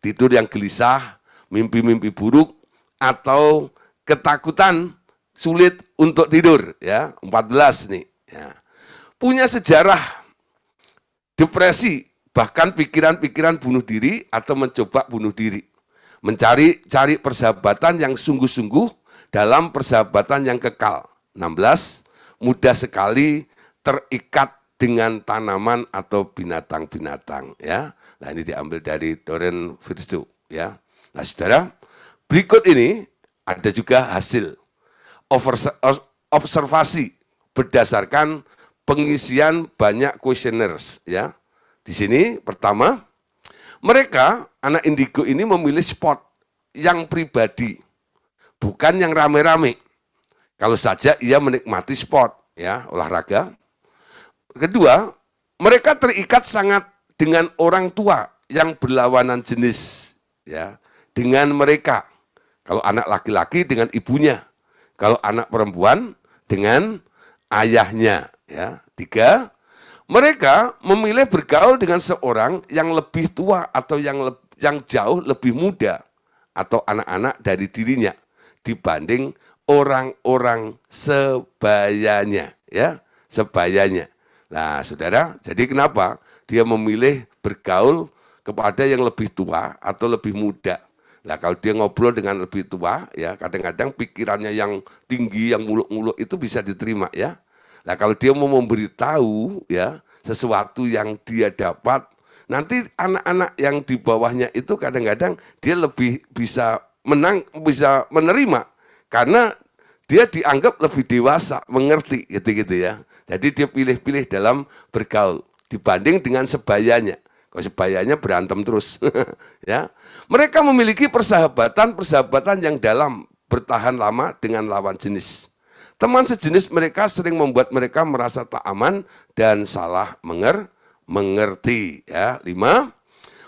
tidur yang gelisah, mimpi-mimpi buruk, atau ketakutan, sulit untuk tidur ya. 14 nih ya. Punya sejarah depresi, bahkan pikiran-pikiran bunuh diri atau mencoba bunuh diri. Mencari persahabatan yang sungguh-sungguh dalam persahabatan yang kekal. 16, mudah sekali terikat dengan tanaman atau binatang-binatang ya. Nah, ini diambil dari Doreen Virtue ya. Nah, saudara, berikut ini ada juga hasil observasi berdasarkan pengisian banyak kuesioner ya. Di sini pertama, mereka anak indigo ini memilih sport yang pribadi, bukan yang rame-rame. Kalau saja ia menikmati sport ya, olahraga. Kedua, mereka terikat sangat dengan orang tua yang berlawanan jenis ya, dengan mereka. Kalau anak laki-laki dengan ibunya, kalau anak perempuan dengan ayahnya ya. 3, mereka memilih bergaul dengan seorang yang lebih tua atau yang jauh lebih muda atau anak-anak dari dirinya dibanding orang-orang sebayanya ya, sebayanya. Nah, saudara, jadi kenapa dia memilih bergaul kepada yang lebih tua atau lebih muda? Nah, kalau dia ngobrol dengan lebih tua, ya kadang-kadang pikirannya yang tinggi, yang muluk-muluk itu bisa diterima ya. Nah, kalau dia mau memberitahu ya sesuatu yang dia dapat, nanti anak-anak yang di bawahnya itu kadang-kadang dia lebih bisa menerima karena dia dianggap lebih dewasa, mengerti gitu-gitu ya. Jadi dia pilih-pilih dalam bergaul dibanding dengan sebayanya. Kalau sebayanya berantem terus ya. Mereka memiliki persahabatan yang dalam, bertahan lama dengan lawan jenis. Teman sejenis mereka sering membuat mereka merasa tak aman dan salah mengerti ya. 5,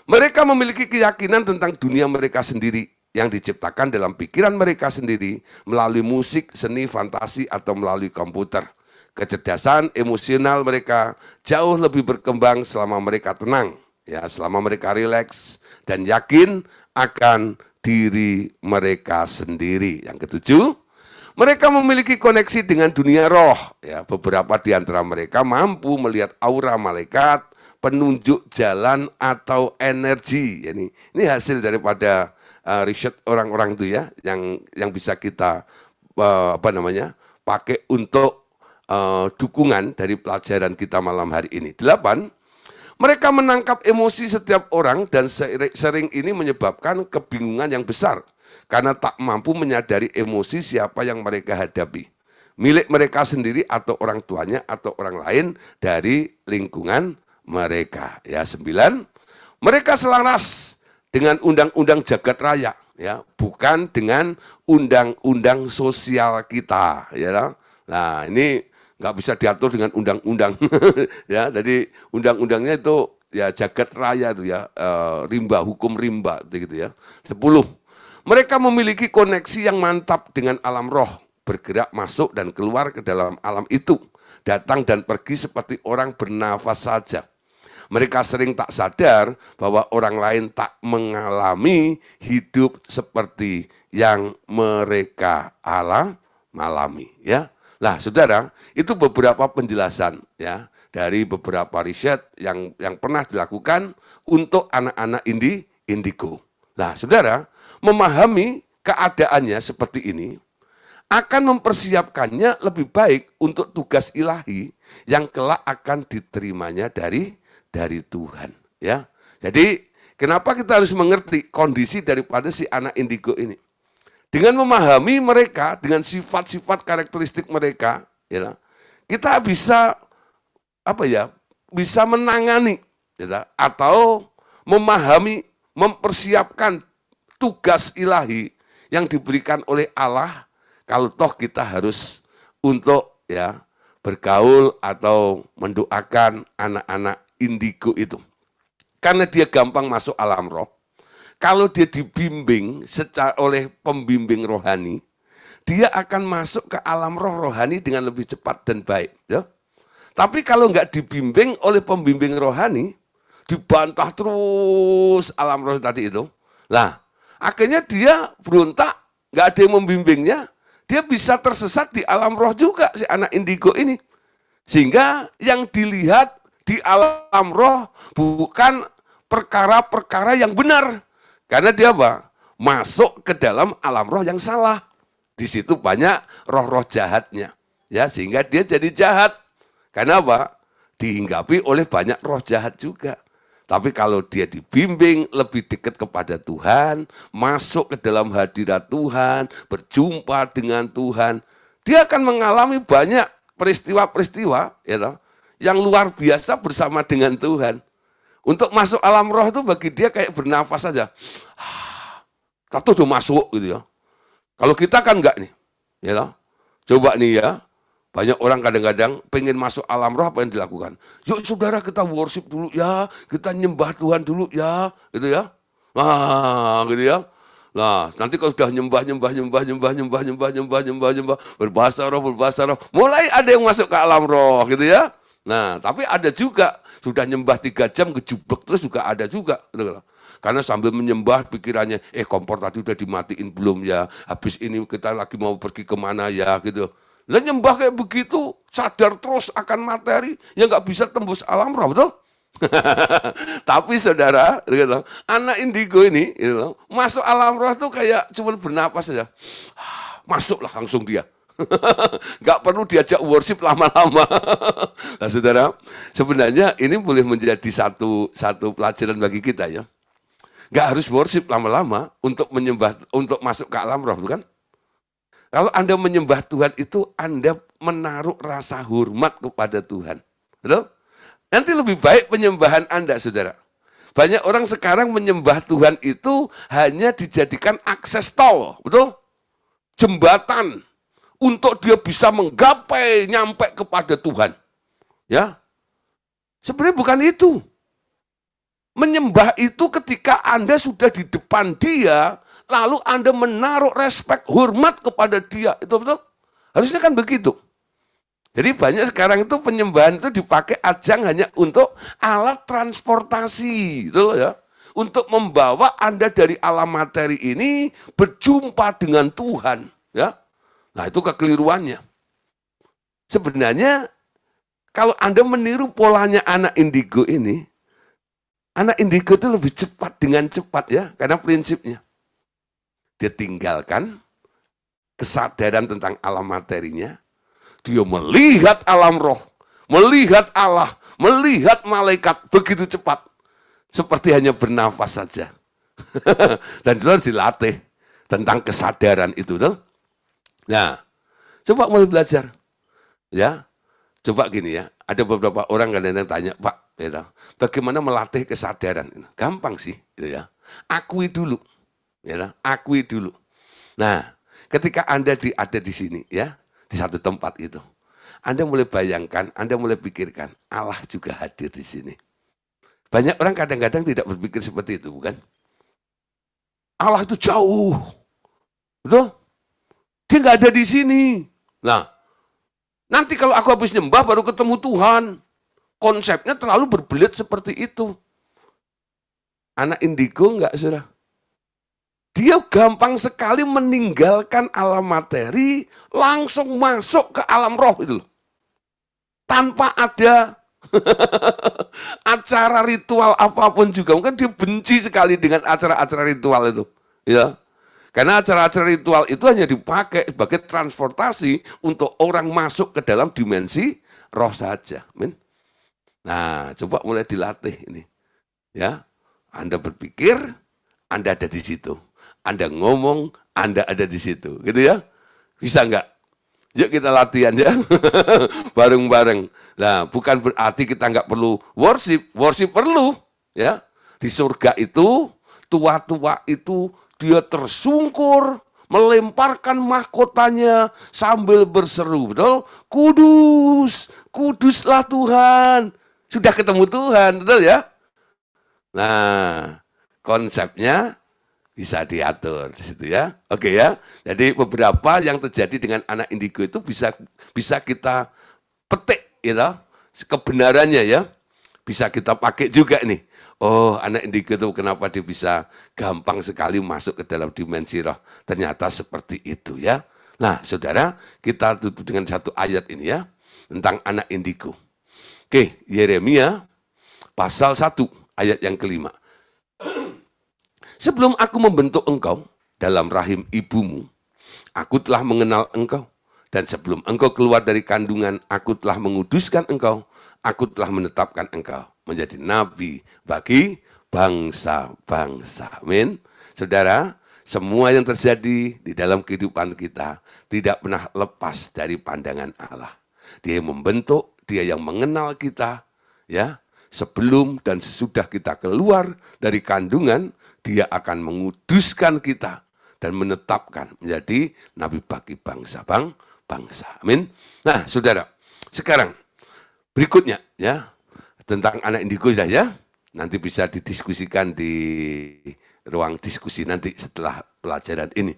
mereka memiliki keyakinan tentang dunia mereka sendiri yang diciptakan dalam pikiran mereka sendiri melalui musik, seni, fantasi, atau melalui komputer. Kecerdasan emosional mereka jauh lebih berkembang selama mereka tenang ya, selama mereka rileks dan yakin akan diri mereka sendiri. Yang ke-7, mereka memiliki koneksi dengan dunia roh ya. Beberapa di antara mereka mampu melihat aura malaikat, penunjuk jalan atau energi. Ini hasil daripada riset orang-orang itu ya, yang bisa kita pakai untuk dukungan dari pelajaran kita malam hari ini. 8, mereka menangkap emosi setiap orang dan sering ini menyebabkan kebingungan yang besar karena tak mampu menyadari emosi siapa yang mereka hadapi, milik mereka sendiri atau orang tuanya atau orang lain dari lingkungan mereka. Ya, 9, mereka selaras dengan undang-undang jagat raya ya, bukan dengan undang-undang sosial kita ya. Nah, ini nggak bisa diatur dengan undang-undang ya. Jadi undang-undangnya itu ya jagat raya itu ya, rimba, hukum rimba gitu ya. 10, mereka memiliki koneksi yang mantap dengan alam roh, bergerak masuk dan keluar ke dalam alam itu, datang dan pergi seperti orang bernafas saja. Mereka sering tak sadar bahwa orang lain tak mengalami hidup seperti yang mereka alami, ya. Nah, saudara, itu beberapa penjelasan ya dari beberapa riset yang pernah dilakukan untuk anak-anak indigo. Nah, saudara, memahami keadaannya seperti ini akan mempersiapkannya lebih baik untuk tugas ilahi yang kelak akan diterimanya dari Tuhan, ya. Jadi, kenapa kita harus mengerti kondisi daripada si anak indigo ini? Dengan memahami mereka, dengan sifat-sifat karakteristik mereka, ya, kita bisa bisa menangani, ya, atau memahami, mempersiapkan tugas ilahi yang diberikan oleh Allah. Kalau toh kita harus untuk bergaul atau mendoakan anak-anak indigo itu. Karena dia gampang masuk alam roh. Kalau dia dibimbing oleh pembimbing rohani, dia akan masuk ke alam roh rohani dengan lebih cepat dan baik. Ya. Tapi kalau nggak dibimbing oleh pembimbing rohani, dibantah terus alam roh tadi itu. Nah, akhirnya dia berontak, nggak ada yang membimbingnya, dia bisa tersesat di alam roh juga si anak indigo ini. Sehingga yang dilihat di alam roh bukan perkara-perkara yang benar. Karena dia apa? Masuk ke dalam alam roh yang salah. Di situ banyak roh-roh jahatnya. Ya, sehingga dia jadi jahat. Karena apa? Dihinggapi oleh banyak roh jahat juga. Tapi kalau dia dibimbing lebih dekat kepada Tuhan, masuk ke dalam hadirat Tuhan, berjumpa dengan Tuhan, dia akan mengalami banyak peristiwa-peristiwa yang luar biasa bersama dengan Tuhan. Untuk masuk alam roh itu bagi dia kayak bernafas saja. Kita udah masuk gitu ya. Kalau kita kan enggak nih. Coba nih ya. Banyak orang kadang-kadang pengen masuk alam roh, apa yang dilakukan? Yuk saudara, kita worship dulu ya, kita nyembah Tuhan dulu ya, gitu ya. Nah, gitu ya. Nah, nanti kalau sudah nyembah, berbahasa roh, mulai ada yang masuk ke alam roh, gitu ya. Nah, tapi ada juga, sudah nyembah 3 jam, gejublek terus juga ada juga. Gitu. Karena sambil menyembah pikirannya, kompor tadi udah dimatiin belum ya, habis ini kita lagi mau pergi kemana ya, gitu. Lah nyembah kayak begitu, sadar terus akan materi yang nggak bisa tembus alam roh, betul? Tapi saudara, anak indigo ini masuk alam roh tuh kayak cuma bernapas saja. Masuklah langsung dia. Nggak perlu diajak worship lama-lama. Nah saudara, sebenarnya ini boleh menjadi satu pelajaran bagi kita ya. Nggak harus worship lama-lama untuk menyembah, untuk masuk ke alam roh, bukan? Kalau Anda menyembah Tuhan itu, Anda menaruh rasa hormat kepada Tuhan. Betul? Nanti lebih baik penyembahan Anda, saudara. Banyak orang sekarang menyembah Tuhan itu hanya dijadikan akses tol. Betul? Jembatan untuk dia bisa menggapai, nyampe kepada Tuhan. Ya, sebenarnya bukan itu. Menyembah itu ketika Anda sudah di depan dia, lalu Anda menaruh respek, hormat kepada dia. Itu betul? Harusnya kan begitu. Jadi banyak sekarang itu penyembahan itu dipakai ajang hanya untuk alat transportasi. Gitu loh ya. Untuk membawa Anda dari alam materi ini berjumpa dengan Tuhan. Ya. Nah itu kekeliruannya. Sebenarnya kalau Anda meniru polanya anak indigo ini, anak indigo itu lebih cepat dengan cepat ya. Karena prinsipnya. Dia tinggalkan kesadaran tentang alam materinya, dia melihat alam roh, melihat Allah, melihat malaikat begitu cepat, seperti hanya bernafas saja. Dan itu harus dilatih tentang kesadaran itu. Tuh. Nah, coba mulai belajar. Ya, coba gini ya, ada beberapa orang kadang-kadang tanya, Pak, bagaimana melatih kesadaran? Gampang sih, gitu ya. Akui dulu. Akui dulu. Nah, ketika Anda ada di sini, ya, di satu tempat itu, Anda mulai bayangkan, Anda mulai pikirkan, Allah juga hadir di sini. Banyak orang kadang-kadang tidak berpikir seperti itu, bukan? Allah itu jauh, betul? Dia nggak ada di sini. Nah, nanti kalau aku habis nyembah baru ketemu Tuhan, konsepnya terlalu berbelit seperti itu. Anak indigo enggak, saudara? Dia gampang sekali meninggalkan alam materi, langsung masuk ke alam roh itu loh. Tanpa ada acara ritual apapun juga. Mungkin dia benci sekali dengan acara-acara ritual itu. Ya. Karena acara-acara ritual itu hanya dipakai sebagai transportasi untuk orang masuk ke dalam dimensi roh saja. Amin. Nah, coba mulai dilatih ini. Ya, Anda berpikir, Anda ada di situ. Anda ngomong, Anda ada di situ. Gitu ya. Bisa enggak? Yuk kita latihan ya. Bareng-bareng. Nah, bukan berarti kita enggak perlu worship. Worship perlu. Ya. Di surga itu, tua-tua itu dia tersungkur, melemparkan mahkotanya sambil berseru, betul? Kudus, kuduslah Tuhan. Sudah ketemu Tuhan, betul ya? Nah, konsepnya bisa diatur di situ ya. Oke ya. Jadi beberapa yang terjadi dengan anak indigo itu bisa kita petik gitu. Kebenarannya ya. Bisa kita pakai juga nih. Oh, anak indigo itu kenapa dia bisa gampang sekali masuk ke dalam dimensi roh. Ternyata seperti itu ya. Nah, saudara, kita tutup dengan satu ayat ini ya. Tentang anak indigo. Oke, Yeremia pasal 1 ayat yang kelima. Sebelum aku membentuk engkau dalam rahim ibumu, aku telah mengenal engkau. Dan sebelum engkau keluar dari kandungan, aku telah menguduskan engkau. Aku telah menetapkan engkau menjadi nabi bagi bangsa-bangsa. Amin. Saudara, semua yang terjadi di dalam kehidupan kita tidak pernah lepas dari pandangan Allah. Dia yang membentuk, dia yang mengenal kita, ya. Sebelum dan sesudah kita keluar dari kandungan, dia akan menguduskan kita dan menetapkan menjadi nabi bagi bangsa. Amin. Nah, saudara, sekarang berikutnya ya tentang anak indigo ya. Nanti bisa didiskusikan di ruang diskusi nanti setelah pelajaran ini.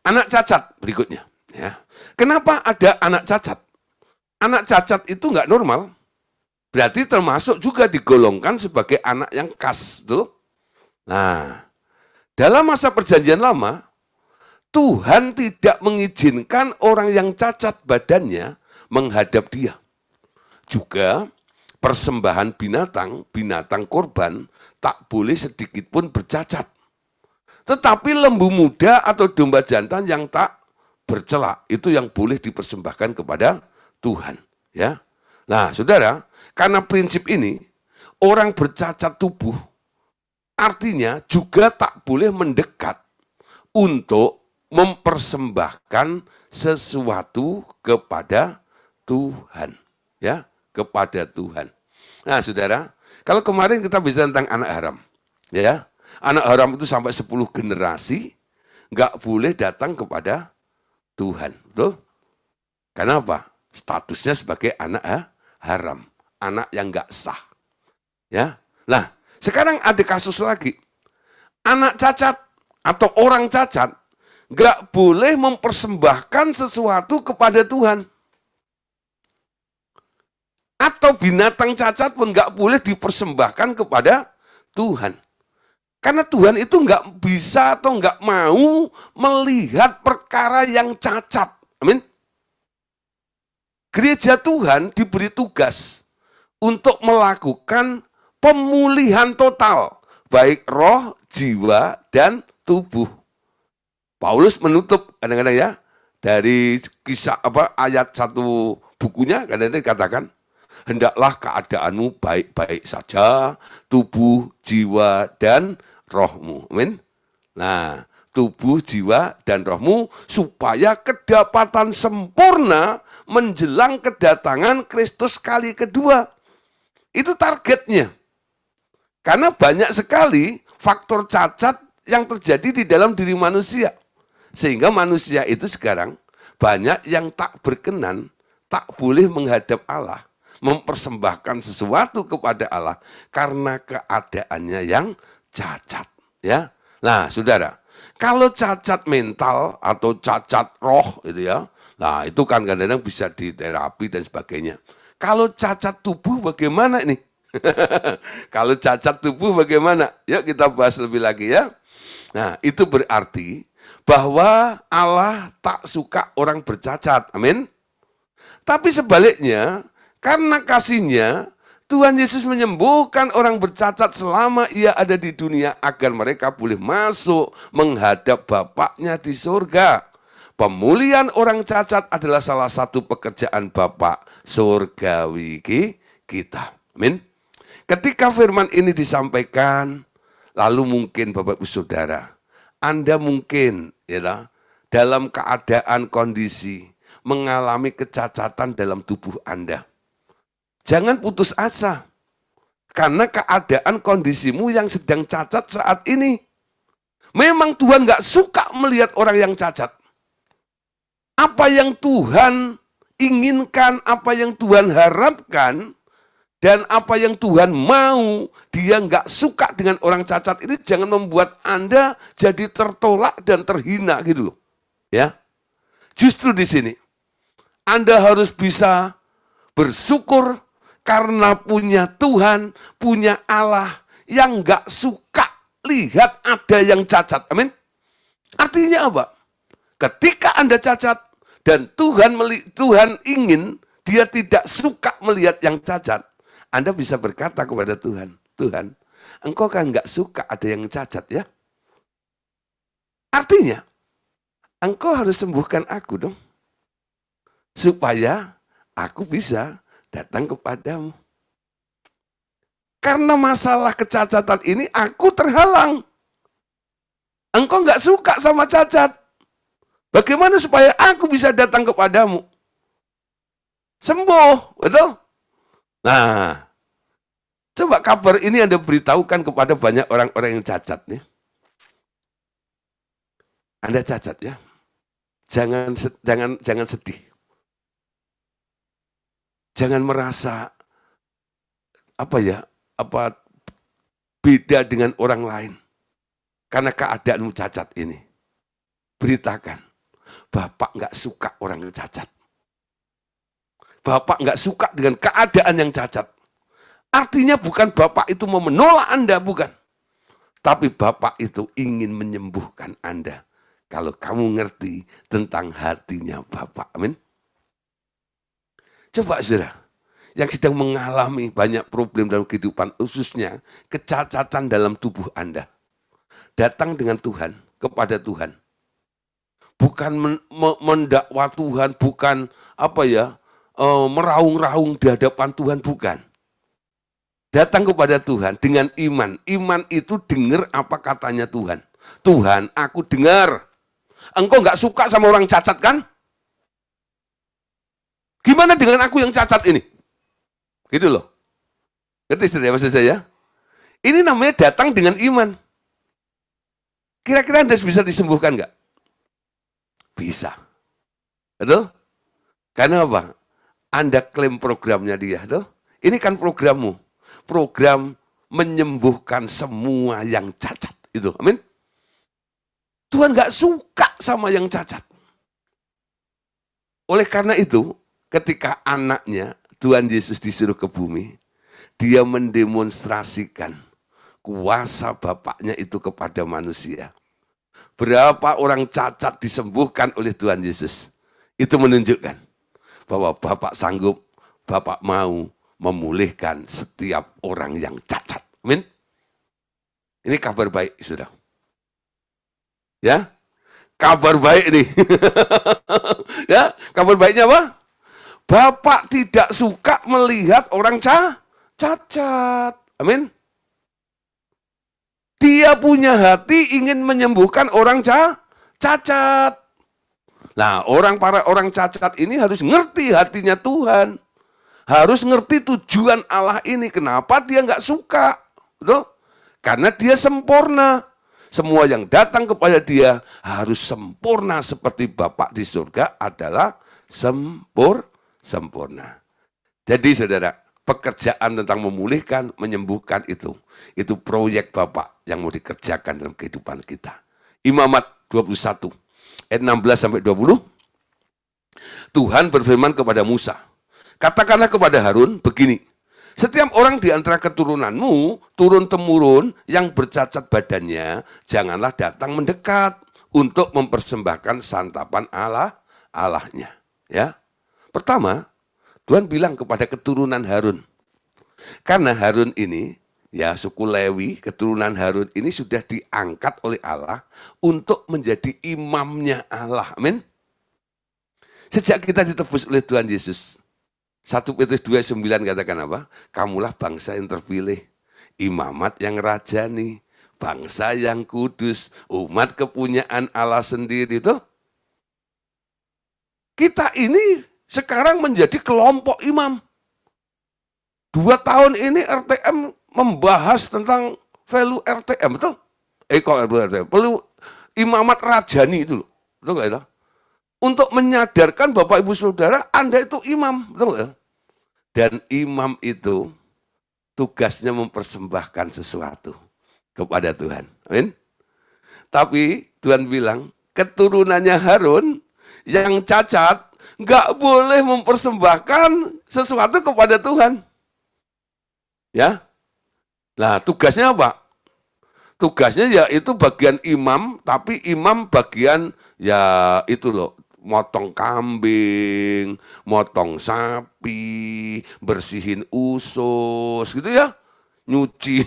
Anak cacat berikutnya ya. Kenapa ada anak cacat? Anak cacat itu nggak normal. Berarti termasuk juga digolongkan sebagai anak yang khas, tuh. Nah, dalam masa perjanjian lama, Tuhan tidak mengizinkan orang yang cacat badannya menghadap dia. Juga persembahan binatang korban tak boleh sedikit pun bercacat. Tetapi lembu muda atau domba jantan yang tak bercela, itu yang boleh dipersembahkan kepada Tuhan. Ya. Nah, saudara, karena prinsip ini, orang bercacat tubuh artinya juga tak boleh mendekat untuk mempersembahkan sesuatu kepada Tuhan, ya, kepada Tuhan. Nah, saudara, kalau kemarin kita bicara tentang anak haram, ya, anak haram itu sampai 10 generasi nggak boleh datang kepada Tuhan, betul? Kenapa? Statusnya sebagai anak haram, anak yang nggak sah, ya. Nah, sekarang ada kasus lagi, anak cacat atau orang cacat nggak boleh mempersembahkan sesuatu kepada Tuhan. Atau binatang cacat pun nggak boleh dipersembahkan kepada Tuhan. Karena Tuhan itu nggak bisa atau nggak mau melihat perkara yang cacat. Amin. Gereja Tuhan diberi tugas untuk melakukan pemulihan total, baik roh, jiwa, dan tubuh. Paulus menutup kadang-kadang ya dari kisah ayat satu bukunya kadang-kadang dikatakan, hendaklah keadaanmu baik-baik saja, tubuh, jiwa, dan rohmu. Amin. Nah, tubuh, jiwa, dan rohmu supaya kedapatan sempurna menjelang kedatangan Kristus kali kedua. Itu targetnya. Karena banyak sekali faktor cacat yang terjadi di dalam diri manusia. Sehingga manusia itu sekarang banyak yang tak berkenan, tak boleh menghadap Allah, mempersembahkan sesuatu kepada Allah karena keadaannya yang cacat. Ya, nah saudara, kalau cacat mental atau cacat roh itu ya, nah itu kan kadang-kadang bisa diterapi dan sebagainya. Kalau cacat tubuh bagaimana ini? Kalau cacat tubuh bagaimana? Yuk kita bahas lebih lagi ya. Nah, itu berarti bahwa Allah tak suka orang bercacat. Amin. Tapi sebaliknya, karena kasihnya, Tuhan Yesus menyembuhkan orang bercacat selama ia ada di dunia agar mereka boleh masuk menghadap Bapaknya di surga. Pemulihan orang cacat adalah salah satu pekerjaan Bapa surgawi kita. Amin. Ketika firman ini disampaikan, lalu mungkin Bapak Ibu Saudara, Anda mungkin ya, dalam keadaan kondisi mengalami kecacatan dalam tubuh Anda. Jangan putus asa, karena keadaan kondisimu yang sedang cacat saat ini. Memang Tuhan gak suka melihat orang yang cacat. Apa yang Tuhan inginkan, apa yang Tuhan harapkan, dan apa yang Tuhan mau, Dia gak suka dengan orang cacat ini, jangan membuat Anda jadi tertolak dan terhina gitu loh. Ya, justru di sini Anda harus bisa bersyukur karena punya Tuhan, punya Allah yang gak suka lihat ada yang cacat. Amin. Artinya apa? Ketika Anda cacat dan Tuhan ingin, Dia tidak suka melihat yang cacat, Anda bisa berkata kepada Tuhan, Tuhan, Engkau kan gak suka ada yang cacat ya. Artinya, Engkau harus sembuhkan aku dong. Supaya aku bisa datang kepadamu. Karena masalah kecacatan ini aku terhalang. Engkau nggak suka sama cacat. Bagaimana supaya aku bisa datang kepadamu? Sembuh, betul? Nah, coba kabar ini Anda beritahukan kepada banyak orang-orang yang cacat nih. Anda cacat ya. Jangan sedih. Jangan merasa beda dengan orang lain karena keadaanmu cacat ini. Beritakan, Bapak nggak suka orang yang cacat. Bapak nggak suka dengan keadaan yang cacat. Artinya bukan Bapak itu mau menolak Anda, bukan. Tapi Bapak itu ingin menyembuhkan Anda. Kalau kamu ngerti tentang hatinya Bapak. Amin. Coba saudara, yang sedang mengalami banyak problem dalam kehidupan, khususnya kecacatan dalam tubuh Anda. Datang dengan Tuhan, kepada Tuhan. Bukan mendakwa Tuhan, bukan meraung-raung di hadapan Tuhan, bukan. Datang kepada Tuhan dengan iman. Iman itu dengar apa katanya Tuhan. Tuhan, aku dengar. Engkau nggak suka sama orang cacat kan? Gimana dengan aku yang cacat ini? Gitu loh. Ngerti saudara maksud saya? Ini namanya datang dengan iman. Kira-kira Anda bisa disembuhkan nggak? Bisa. Betul? Karena apa? Anda klaim programnya dia. Betul? Ini kan programmu. Program menyembuhkan semua yang cacat. Itu. Amin. Tuhan nggak suka sama yang cacat. Oleh karena itu, ketika anaknya, Tuhan Yesus disuruh ke bumi, Dia mendemonstrasikan kuasa Bapaknya itu kepada manusia. Berapa orang cacat disembuhkan oleh Tuhan Yesus. Itu menunjukkan bahwa Bapak sanggup, Bapak mau memulihkan setiap orang yang cacat. Amin. Ini kabar baik, sudah. Ya, kabar baik nih. Ya, kabar baiknya apa? Bapak tidak suka melihat orang cacat. Amin. Dia punya hati ingin menyembuhkan orang cacat. Nah, para orang cacat ini harus ngerti hatinya Tuhan. Harus ngerti tujuan Allah ini. Kenapa dia nggak suka? Betul? Karena dia sempurna. Semua yang datang kepada dia harus sempurna seperti Bapa di surga adalah sempurna. Jadi saudara, pekerjaan tentang memulihkan, menyembuhkan itu proyek Bapa yang mau dikerjakan dalam kehidupan kita. Imamat 21 ayat 16 sampai 20. Tuhan berfirman kepada Musa, Katakanlah kepada Harun begini, setiap orang di antara keturunanmu, turun-temurun yang bercacat badannya, janganlah datang mendekat untuk mempersembahkan santapan Allahnya. Ya, pertama, Tuhan bilang kepada keturunan Harun, karena Harun ini, ya suku Lewi, keturunan Harun ini sudah diangkat oleh Allah untuk menjadi imamnya Allah. Amin. Sejak kita ditebus oleh Tuhan Yesus, 1 Petrus 2:9 katakan apa? Kamulah bangsa yang terpilih, imamat yang rajani, bangsa yang kudus, umat kepunyaan Allah sendiri itu. Kita ini sekarang menjadi kelompok imam. 2 tahun ini RTM membahas tentang value RTM, betul? Kok RTM? Perlu imamat rajani itu loh. Betul nggak itu? Untuk menyadarkan Bapak Ibu Saudara, Anda itu imam, betul nggak? Dan imam itu tugasnya mempersembahkan sesuatu kepada Tuhan. Amin. Tapi Tuhan bilang, keturunannya Harun yang cacat nggak boleh mempersembahkan sesuatu kepada Tuhan. Ya. Nah, tugasnya apa? Tugasnya ya itu bagian imam, tapi imam bagian ya itu loh, motong kambing, motong sapi, bersihin usus gitu ya. Nyuci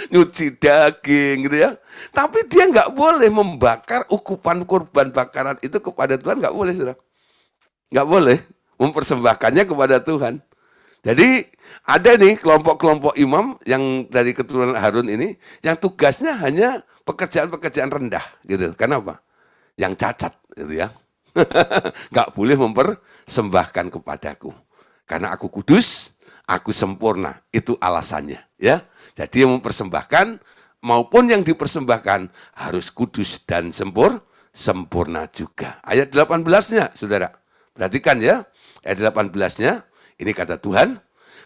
nyuci daging gitu ya. Tapi dia nggak boleh membakar ukupan kurban bakaran itu kepada Tuhan, nggak boleh, saudara. Nggak boleh mempersembahkannya kepada Tuhan. Jadi ada nih kelompok-kelompok imam yang dari keturunan Harun ini, yang tugasnya hanya pekerjaan-pekerjaan rendah gitu. Kenapa? Yang cacat gitu ya. Nggak boleh mempersembahkan kepadaku. Karena aku kudus, aku sempurna. Itu alasannya. Ya. Jadi yang mempersembahkan maupun yang dipersembahkan harus kudus dan sempurna juga. Ayat 18-nya, saudara. Perhatikan ya. Ayat 18-nya. Ini kata Tuhan,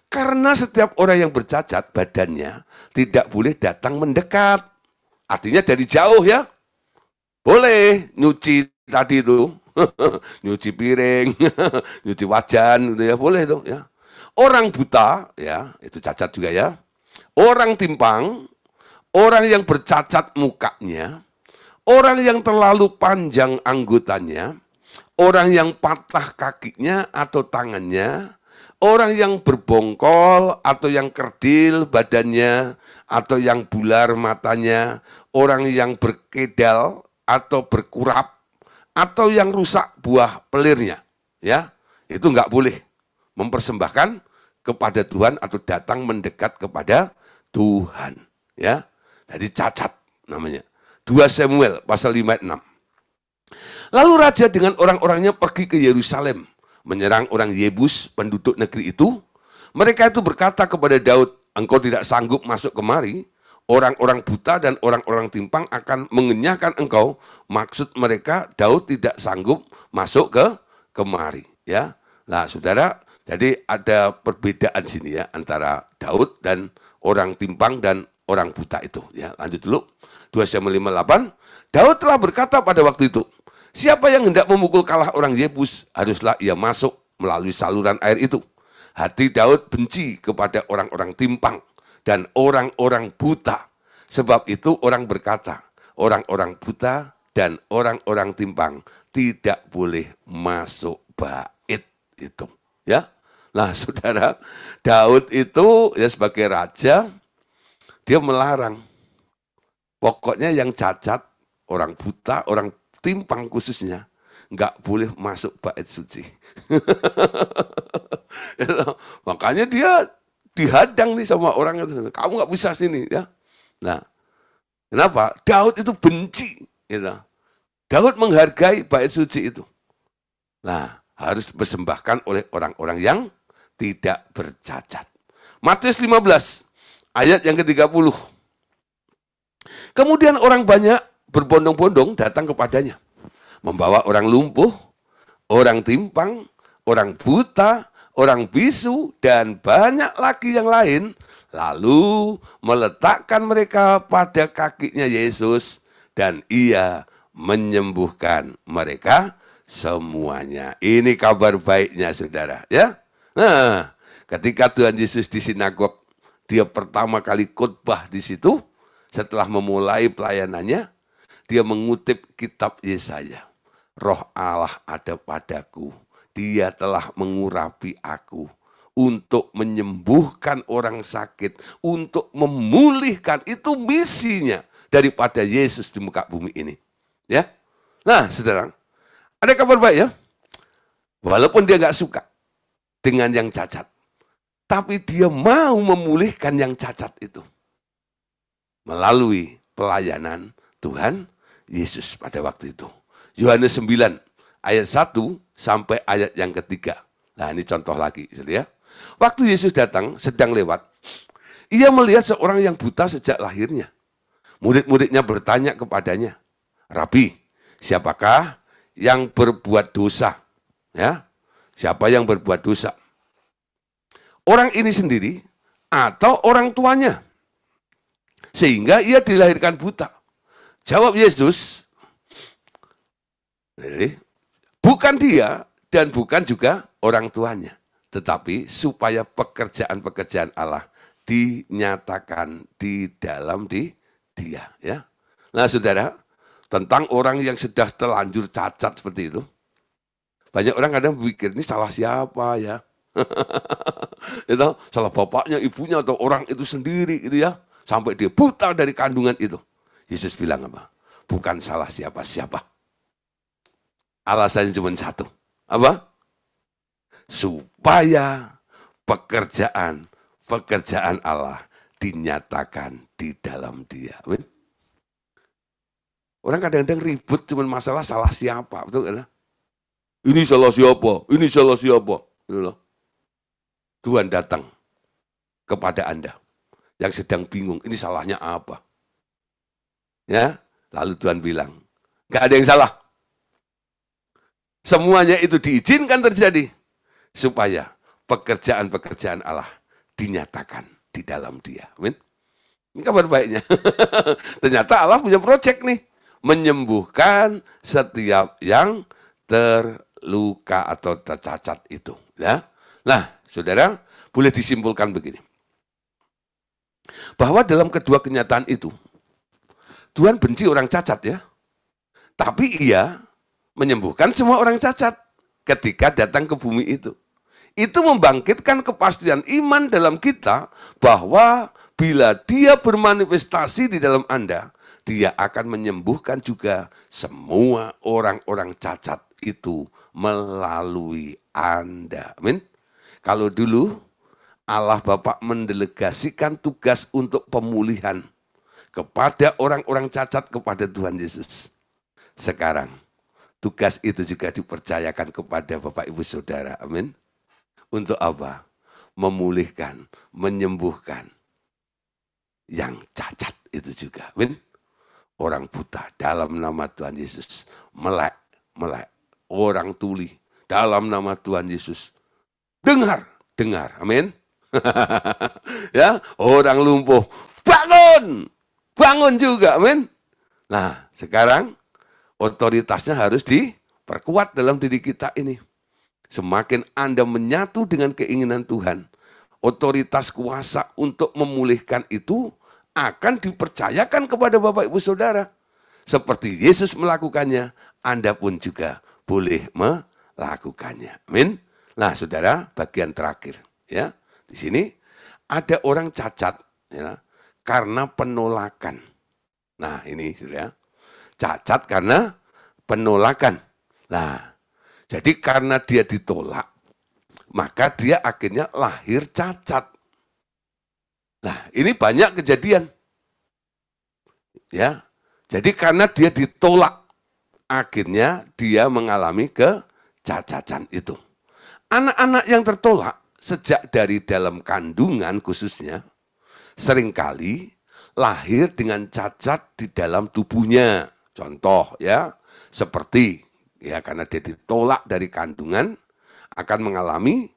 karena setiap orang yang bercacat badannya tidak boleh datang mendekat. Artinya dari jauh ya. Boleh nyuci tadi itu, nyuci piring, nyuci wajan gitu ya, boleh itu ya. Orang buta ya, itu cacat juga ya. Orang timpang, orang yang bercacat mukanya, orang yang terlalu panjang anggotanya, orang yang patah kakinya atau tangannya, orang yang berbongkol atau yang kerdil badannya atau yang bular matanya, orang yang berkedal atau berkurap atau yang rusak buah pelirnya, ya itu nggak boleh mempersembahkan kepada Tuhan atau datang mendekat kepada Tuhan, ya. Jadi cacat namanya. 2 Samuel pasal 5 ayat 6. Lalu raja dengan orang-orangnya pergi ke Yerusalem, menyerang orang Yebus, penduduk negeri itu. Mereka itu berkata kepada Daud, engkau tidak sanggup masuk kemari, orang-orang buta dan orang-orang timpang akan mengenyahkan engkau. Maksud mereka, Daud tidak sanggup masuk ke kemari. Ya, nah saudara, jadi ada perbedaan sini ya, antara Daud dan orang timpang dan orang buta itu. Ya, lanjut dulu, 2 Samuel 5:8, Daud telah berkata pada waktu itu, siapa yang hendak memukul kalah orang Yebus, haruslah ia masuk melalui saluran air itu. Hati Daud benci kepada orang-orang timpang dan orang-orang buta. Sebab itu orang berkata, orang-orang buta dan orang-orang timpang tidak boleh masuk bait itu. Ya, nah saudara, Daud itu ya sebagai raja, dia melarang. Pokoknya yang cacat, orang buta, orang timpang khususnya, nggak boleh masuk bait suci. Makanya dia dihadang nih sama orang itu. Kamu nggak bisa sini ya. Nah, kenapa? Daud itu benci. Gitu. Daud menghargai bait suci itu. Nah, harus dipersembahkan oleh orang-orang yang tidak bercacat. Matius 15, ayat yang ke-30. Kemudian orang banyak berbondong-bondong datang kepadanya, membawa orang lumpuh, orang timpang, orang buta, orang bisu, dan banyak lagi yang lain, lalu meletakkan mereka pada kakinya Yesus, dan ia menyembuhkan mereka semuanya. Ini kabar baiknya, saudara. Ya. Nah, ketika Tuhan Yesus di sinagog, dia pertama kali khotbah di situ, setelah memulai pelayanannya, dia mengutip kitab Yesaya. Roh Allah ada padaku, dia telah mengurapi aku untuk menyembuhkan orang sakit, untuk memulihkan. Itu misinya daripada Yesus di muka bumi ini. Ya. Nah, saudara, ada kabar baik ya. Walaupun dia nggak suka dengan yang cacat, tapi dia mau memulihkan yang cacat itu melalui pelayanan Tuhan Yesus pada waktu itu. Yohanes 9 ayat 1 sampai ayat yang ketiga. Nah, ini contoh lagi, ya. Waktu Yesus datang sedang lewat, ia melihat seorang yang buta sejak lahirnya. Murid-muridnya bertanya kepadanya, "Rabi, siapakah yang berbuat dosa?" Ya, siapa yang berbuat dosa? Orang ini sendiri atau orang tuanya? Sehingga ia dilahirkan buta. Jawab Yesus, bukan dia dan bukan juga orang tuanya, tetapi supaya pekerjaan-pekerjaan Allah dinyatakan di dalam dia. Ya. Nah, saudara, tentang orang yang sudah terlanjur cacat seperti itu, banyak orang kadang berpikir, ini salah siapa ya? Itu salah bapaknya, ibunya, atau orang itu sendiri, gitu ya. Sampai dia buta dari kandungan itu. Yesus bilang apa? Bukan salah siapa-siapa. Alasannya cuma satu. Apa? Supaya pekerjaan Allah dinyatakan di dalam dia. Orang kadang-kadang ribut cuma masalah salah siapa. Betul kan? Ini salah siapa? Ini salah siapa? Tuhan datang kepada Anda yang sedang bingung, ini salahnya apa? Ya, lalu Tuhan bilang, nggak ada yang salah. Semuanya itu diizinkan terjadi supaya pekerjaan-pekerjaan Allah dinyatakan di dalam dia. Amin. Ini kabar baiknya. Ternyata Allah punya proyek nih, menyembuhkan setiap yang terluka atau tercacat itu. Ya. Nah, saudara, boleh disimpulkan begini. Bahwa dalam kedua kenyataan itu, Tuhan benci orang cacat ya. Tapi ia menyembuhkan semua orang cacat ketika datang ke bumi itu. Itu membangkitkan kepastian iman dalam kita bahwa bila dia bermanifestasi di dalam Anda, dia akan menyembuhkan juga semua orang-orang cacat itu melalui Anda. Amin. Kalau dulu Allah Bapa mendelegasikan tugas untuk pemulihan kepada orang-orang cacat kepada Tuhan Yesus. Sekarang tugas itu juga dipercayakan kepada Bapak Ibu Saudara. Amin. Untuk apa? Memulihkan, menyembuhkan yang cacat itu juga. Amin. Orang buta dalam nama Tuhan Yesus. Melek. Orang tuli dalam nama Tuhan Yesus. Dengar. Amin. Ya, orang lumpuh, bangun juga, amin. Nah, sekarang otoritasnya harus diperkuat dalam diri kita ini. Semakin Anda menyatu dengan keinginan Tuhan, otoritas kuasa untuk memulihkan itu akan dipercayakan kepada Bapak Ibu Saudara. Seperti Yesus melakukannya, Anda pun juga boleh melakukannya. Amin. Nah, saudara, bagian terakhir, ya. Di sini ada orang cacat ya, karena penolakan. Nah, ini saudara, cacat karena penolakan. Nah, jadi karena dia ditolak, maka dia akhirnya lahir cacat. Nah, ini banyak kejadian. Ya. Jadi karena dia ditolak, akhirnya dia mengalami kecacatan itu. Anak-anak yang tertolak sejak dari dalam kandungan khususnya, seringkali lahir dengan cacat di dalam tubuhnya. Contoh ya, seperti ya karena dia ditolak dari kandungan, akan mengalami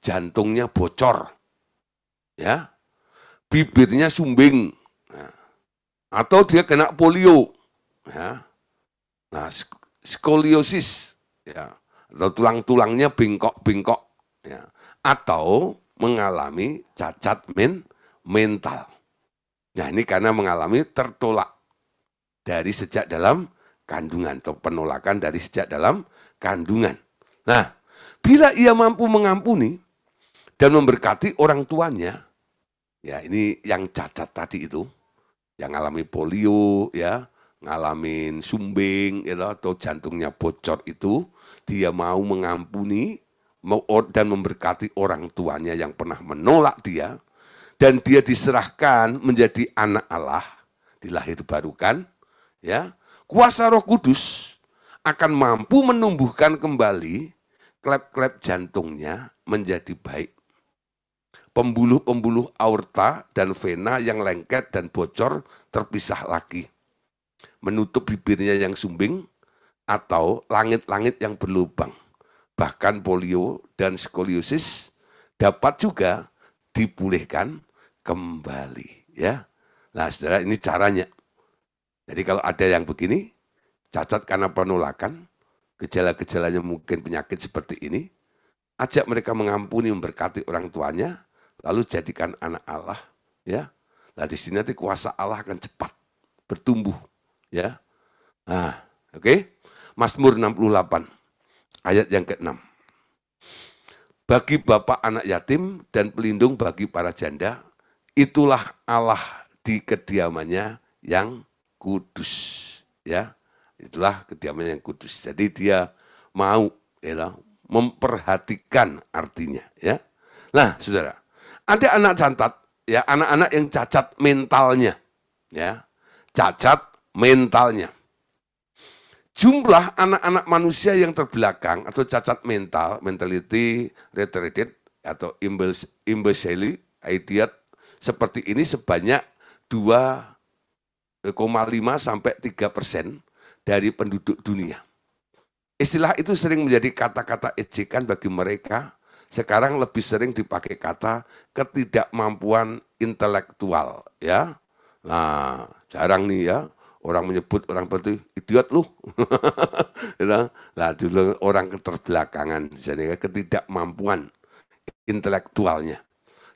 jantungnya bocor, ya, bibirnya sumbing, ya, atau dia kena polio, ya. Nah, skoliosis, ya, atau tulang-tulangnya bengkok-bengkok, ya, atau mengalami cacat mental. Nah, ini karena mengalami tertolak dari sejak dalam kandungan atau penolakan dari sejak dalam kandungan. Nah, bila ia mampu mengampuni dan memberkati orang tuanya, ya ini yang cacat tadi itu, yang ngalami polio, ya, ngalamin sumbing, ya, atau jantungnya bocor itu, dia mau mengampuni dan memberkati orang tuanya yang pernah menolak dia, dan dia diserahkan menjadi anak Allah, dilahir barukan, ya, kuasa Roh Kudus akan mampu menumbuhkan kembali klep-klep jantungnya menjadi baik. Pembuluh-pembuluh aorta dan vena yang lengket dan bocor terpisah lagi. Menutup bibirnya yang sumbing atau langit-langit yang berlubang. Bahkan polio dan skoliosis dapat juga dipulihkan kembali, ya. Nah, saudara, ini caranya. Jadi kalau ada yang begini, cacat karena penolakan, gejala-gejalanya mungkin penyakit seperti ini, ajak mereka mengampuni, memberkati orang tuanya, lalu jadikan anak Allah, ya. Nah, di sini nanti kuasa Allah akan cepat bertumbuh, ya. Nah, oke. Mazmur 68 ayat yang ke-6. Bagi bapak anak yatim dan pelindung bagi para janda, itulah Allah di kediamannya yang kudus, ya. Itulah kediamannya yang kudus. Jadi dia mau, ya, memperhatikan artinya, ya. Nah, saudara, ada anak cacat, ya, anak-anak yang cacat mentalnya, ya, cacat mentalnya. Jumlah anak-anak manusia yang terbelakang atau cacat mental, mentality retarded atau imbecile idiot seperti ini sebanyak 2,5 sampai 3% dari penduduk dunia. Istilah itu sering menjadi kata-kata ejekan bagi mereka. Sekarang lebih sering dipakai kata ketidakmampuan intelektual, ya. Nah, jarang nih, ya, orang menyebut orang seperti idiot lu. Nah, dulu orang keterbelakangan, jadi ketidakmampuan intelektualnya.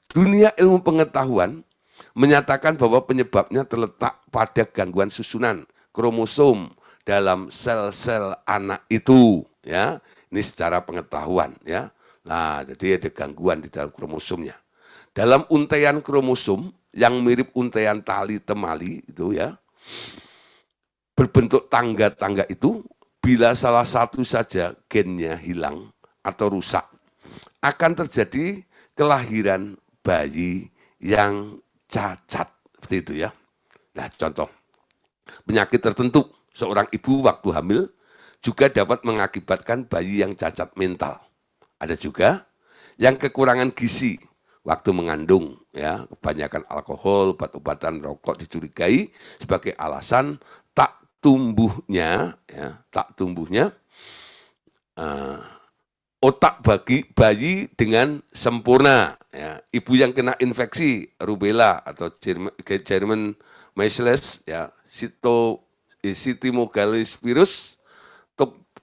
Dunia ilmu pengetahuan menyatakan bahwa penyebabnya terletak pada gangguan susunan kromosom dalam sel-sel anak itu, ya. Ini secara pengetahuan, ya. Nah, jadi ada gangguan di dalam kromosomnya. Dalam untaian kromosom yang mirip untaian tali temali itu, ya, berbentuk tangga-tangga itu, bila salah satu saja gennya hilang atau rusak, akan terjadi kelahiran bayi yang cacat, seperti itu, ya. Nah, contoh penyakit tertentu seorang ibu waktu hamil juga dapat mengakibatkan bayi yang cacat mental. Ada juga yang kekurangan gizi waktu mengandung, ya, kebanyakan alkohol, obat-obatan, rokok dicurigai sebagai alasan tak tumbuhnya, ya, otak bagi bayi dengan sempurna, ya. Ibu yang kena infeksi rubella atau German measles, ya, cytomegalovirus virus,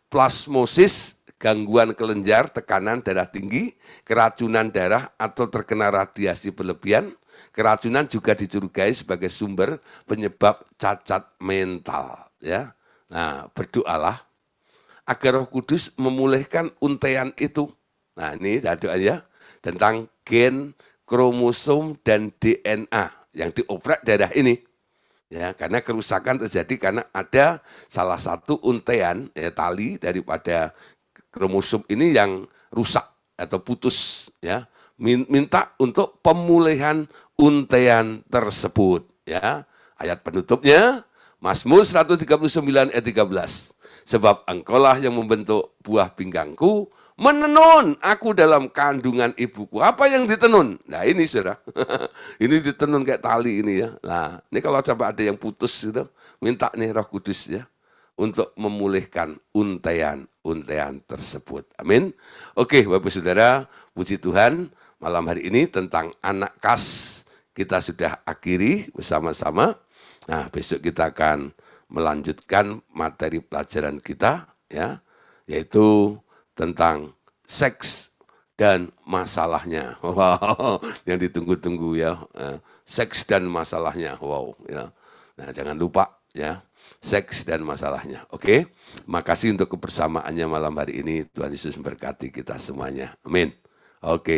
plasmosis, gangguan kelenjar, tekanan darah tinggi, keracunan darah atau terkena radiasi berlebihan. Keracunan juga dicurigai sebagai sumber penyebab cacat mental, ya. Nah, berdoalah agar Roh Kudus memulihkan untaian itu. Nah, ini doa, ya, tentang gen, kromosom dan DNA yang dioprak darah ini. Ya, karena kerusakan terjadi karena ada salah satu untaian, ya, tali daripada kromosom ini yang rusak atau putus, ya. Minta untuk pemulihan untaian tersebut, ya. Ayat penutupnya Mazmur 139 ayat 13. Sebab engkaulah yang membentuk buah pinggangku, menenun aku dalam kandungan ibuku. Apa yang ditenun? Nah, ini, saudara. Ini ditenun kayak tali ini, ya. Nah, ini kalau coba ada yang putus gitu, minta nih Roh Kudus, ya, untuk memulihkan untaian tersebut. Amin. Oke, Bapak Saudara, puji Tuhan, malam hari ini tentang anak kas kita sudah akhiri bersama-sama. Nah, besok kita akan melanjutkan materi pelajaran kita, ya, yaitu tentang seks dan masalahnya. Wow, yang ditunggu-tunggu ya. Seks dan masalahnya. Wow, ya. Nah, jangan lupa ya, seks dan masalahnya. Oke, makasih untuk kebersamaannya malam hari ini. Tuhan Yesus memberkati kita semuanya. Amin. Oke.